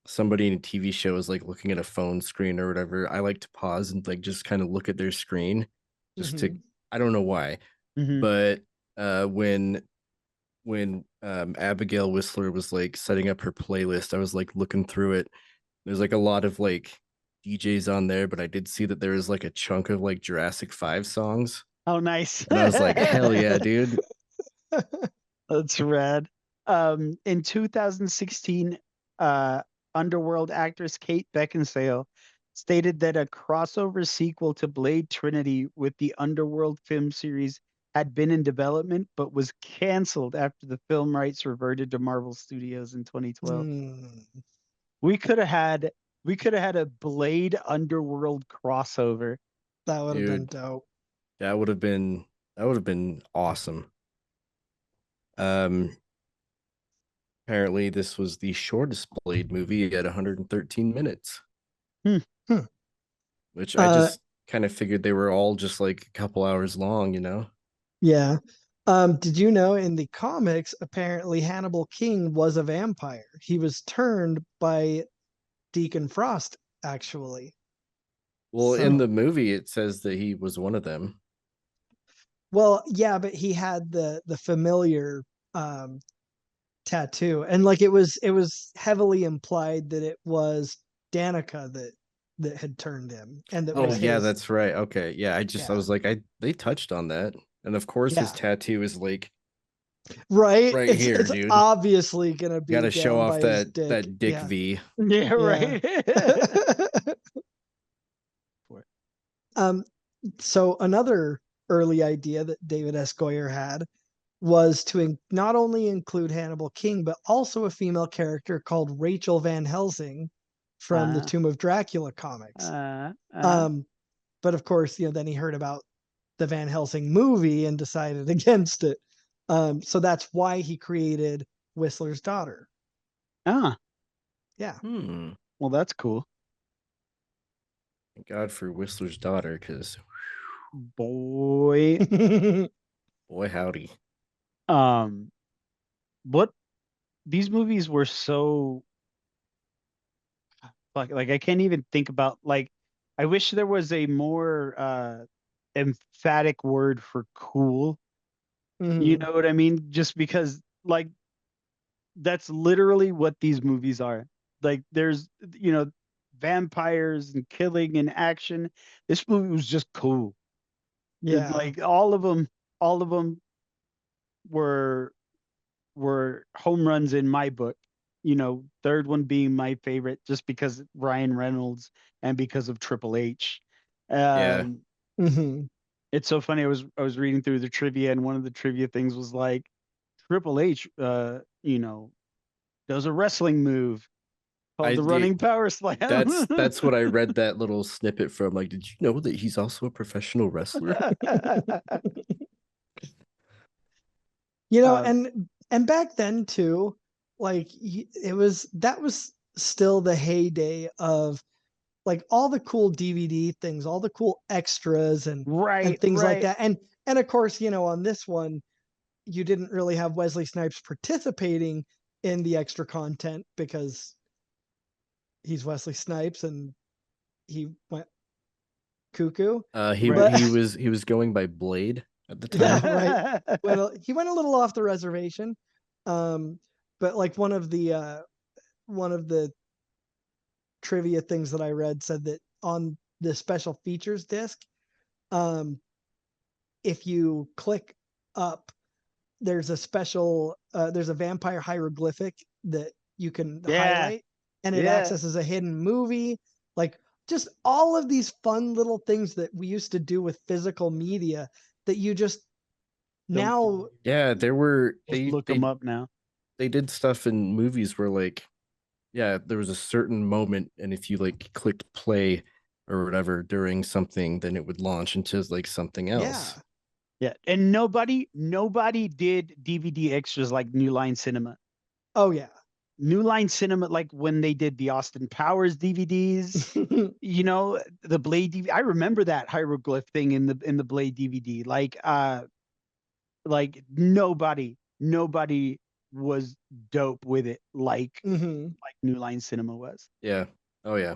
somebody in a TV show is like looking at a phone screen or whatever, I like to pause and like just kind of look at their screen just to Mhm. I don't know why. mhm. But when Abigail Whistler was like setting up her playlist, I was like looking through it. There's like a lot of like DJs on there, but I did see that there was like a chunk of like Jurassic 5 songs. Oh, nice. And I was like, hell yeah, dude. That's rad. In 2016, uh, Underworld actress Kate Beckinsale stated that a crossover sequel to Blade Trinity with the Underworld film series had been in development, but was canceled after the film rights reverted to Marvel Studios in 2012. Mm, We could have had a Blade Underworld crossover. that would have been Dude, dope. that would have been awesome. Um Apparently this was the shortest Blade movie at 113 minutes, Hmm. Hmm. which I Uh, just kind of figured they were all just like a couple hours long, you know? yeah. Did you know in the comics, apparently Hannibal King was a vampire? He was turned by Deacon Frost, actually. Well, in So, the movie it says that he was one of them. well, yeah, but he had the familiar um tattoo, and like it was heavily implied that it was Danica that had turned him, and that Oh was yeah, his. that's right. Okay. Yeah, I Yeah, was like they touched on that. And of course his yeah, tattoo is like right. right here, It's dude. obviously gonna Got be to show down off by his that dick. that dick Yeah, V. Yeah, yeah. right. um, so another early idea that David S. Goyer had was to not only include Hannibal King, but also a female character called Rachel Van Helsing from the uh, Tomb of Dracula comics. uh, uh. Um, but of course, then he heard about the Van Helsing movie and decided against it. So that's why he created Whistler's daughter. Ah, Yeah. Hmm. well, that's cool. Thank God for Whistler's daughter, because Boy, boy howdy. um, what these movies were so like I can't even think about like I wish there was a more emphatic word for cool. You Mhm. know what I mean? Just because like that's literally what these movies are. Like there's vampires and killing and action. This movie was just cool. Yeah. Like all of them were home runs in my book. Third one being my favorite just because Ryan Reynolds and because of Triple H. Yeah. Um, Mhm. it's so funny. I was reading through the trivia, and one of the trivia things was like Triple H, does a wrestling move called I the did running power slam. that's what I read that little snippet from. Like, did you know that he's also a professional wrestler? uh, And back then too, like that was still the heyday of like all the cool DVD things, all the cool extras and right, things like right. that. And of course, on this one, you didn't really have Wesley Snipes participating in the extra content because he's Wesley Snipes and he went cuckoo. He But he was going by Blade at the yeah, time. right. He went a little off the reservation. But like one of the trivia things that I read said that on the special features disc, if you click up, there's a vampire hieroglyphic that you can Yeah. highlight, and it Yeah. accesses a hidden movie. Like just all of these fun little things that we used to do with physical media that you just Don't now. Yeah, there were just look them up now. they did stuff in movies where like yeah, there was a certain moment, and if you like clicked play or whatever during something, then it would launch into like something else. Yeah, and nobody did DVD extras like New Line Cinema. Oh yeah. New Line Cinema, like when they did the Austin Powers DVDs, you know, the Blade DVD. I remember that hieroglyph thing in the Blade DVD. Like nobody was dope with it like New Line Cinema was. Yeah. Oh yeah.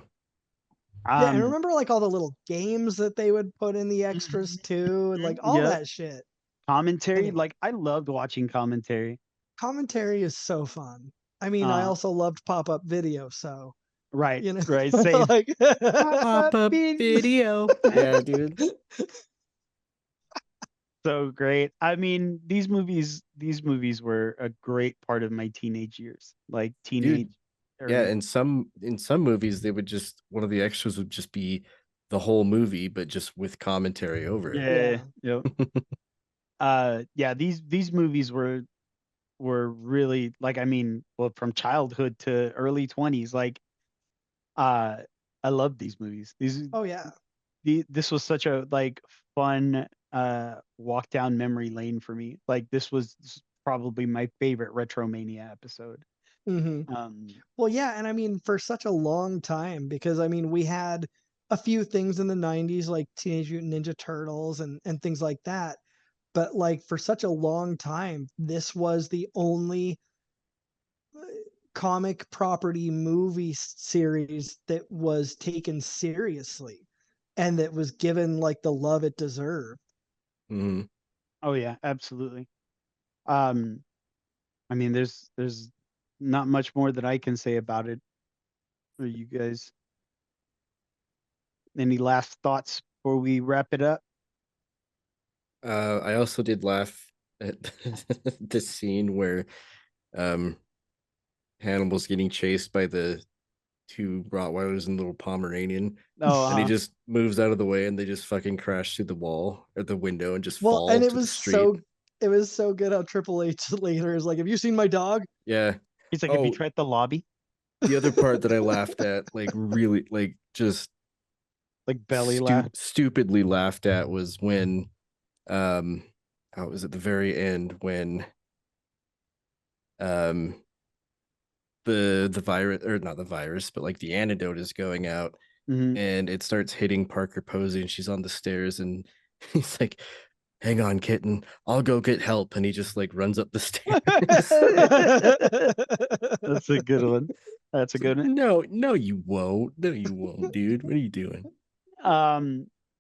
Yeah, and remember like all the little games that they would put in the extras too, and like all Yep. that shit. Commentary, Anyway. like I loved watching commentary. Commentary is so fun. I mean, I also loved pop-up video, so Right, you know, right, same. like Pop-up video. Yeah, dude. So great. I mean, these movies were a great part of my teenage years. Like teenage. Dude, yeah, in some movies they would just one of the extras would just be the whole movie, but just with commentary over it. Yeah. Yep. Yeah, these movies were really like, I mean, well, from childhood to early 20s, like I love these movies. oh yeah. This was such a like fun walk down memory lane for me. Like this was probably my favorite Retromania episode. Well, yeah, and I mean for such a long time, because I mean we had a few things in the 90s like Teenage Mutant Ninja Turtles and things like that, but like for such a long time this was the only comic property movie series that was taken seriously and that was given like the love it deserved. Oh yeah, absolutely. I mean, there's not much more that I can say about it. Are you guys any last thoughts before we wrap it up? I also did laugh at the scene where um Hannibal's getting chased by the two Rottweilers and little Pomeranian. Oh, and he just moves out of the way and they just fucking crash through the wall or the window and just fall and to the street. It was so good how Triple H later is like, have you seen my dog? Yeah. He's like, have you tried the lobby? The other part that I laughed at, like really, like just like belly laugh, stupidly laughed at, was when it was at the very end when the virus, or not the virus, but like the antidote is going out, and it starts hitting Parker Posey and she's on the stairs and he's like, hang on, kitten, I'll go get help, and he just like runs up the stairs. That's a good one. That's a good one. No, you won't, dude. What are you doing?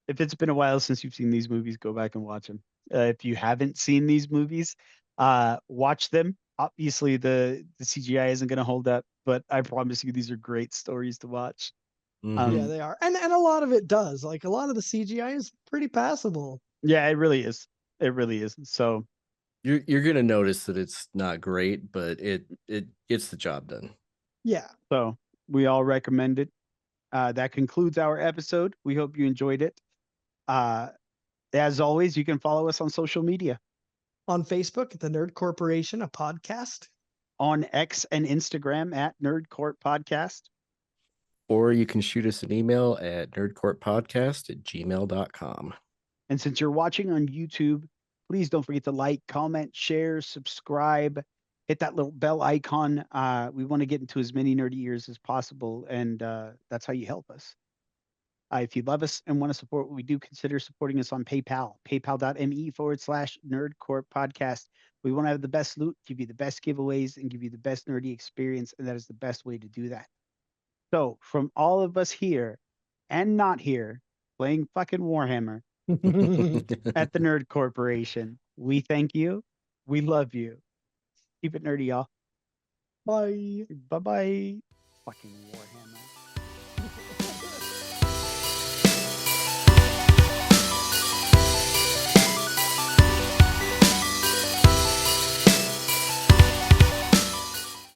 If it's been a while since you've seen these movies, go back and watch them. If you haven't seen these movies, watch them. Obviously the CGI isn't going to hold up, but I promise you these are great stories to watch. Yeah, they are. And a lot of it does. Like a lot of the CGI is pretty passable. Yeah, it really is. It really is. So you're gonna notice that it's not great, but it gets the job done. Yeah. So we all recommend it. That concludes our episode. We hope you enjoyed it. As always, you can follow us on social media. On Facebook at the Nerd Corporation, a podcast. On X and Instagram at Nerd Corp Podcast. Or you can shoot us an email at nerdcorppodcast@gmail.com. And since you're watching on YouTube, please don't forget to like, comment, share, subscribe, hit that little bell icon. We want to get into as many nerdy ears as possible, and that's how you help us. If you love us and want to support what we do, consider supporting us on PayPal, paypal.me/nerdcorppodcast. We want to have the best loot, give you the best giveaways, and give you the best nerdy experience, and that is the best way to do that. So, from all of us here and not here, playing fucking Warhammer at the Nerd Corporation, we thank you. We love you. Keep it nerdy, y'all. Bye. Bye bye. Fucking Warhammer.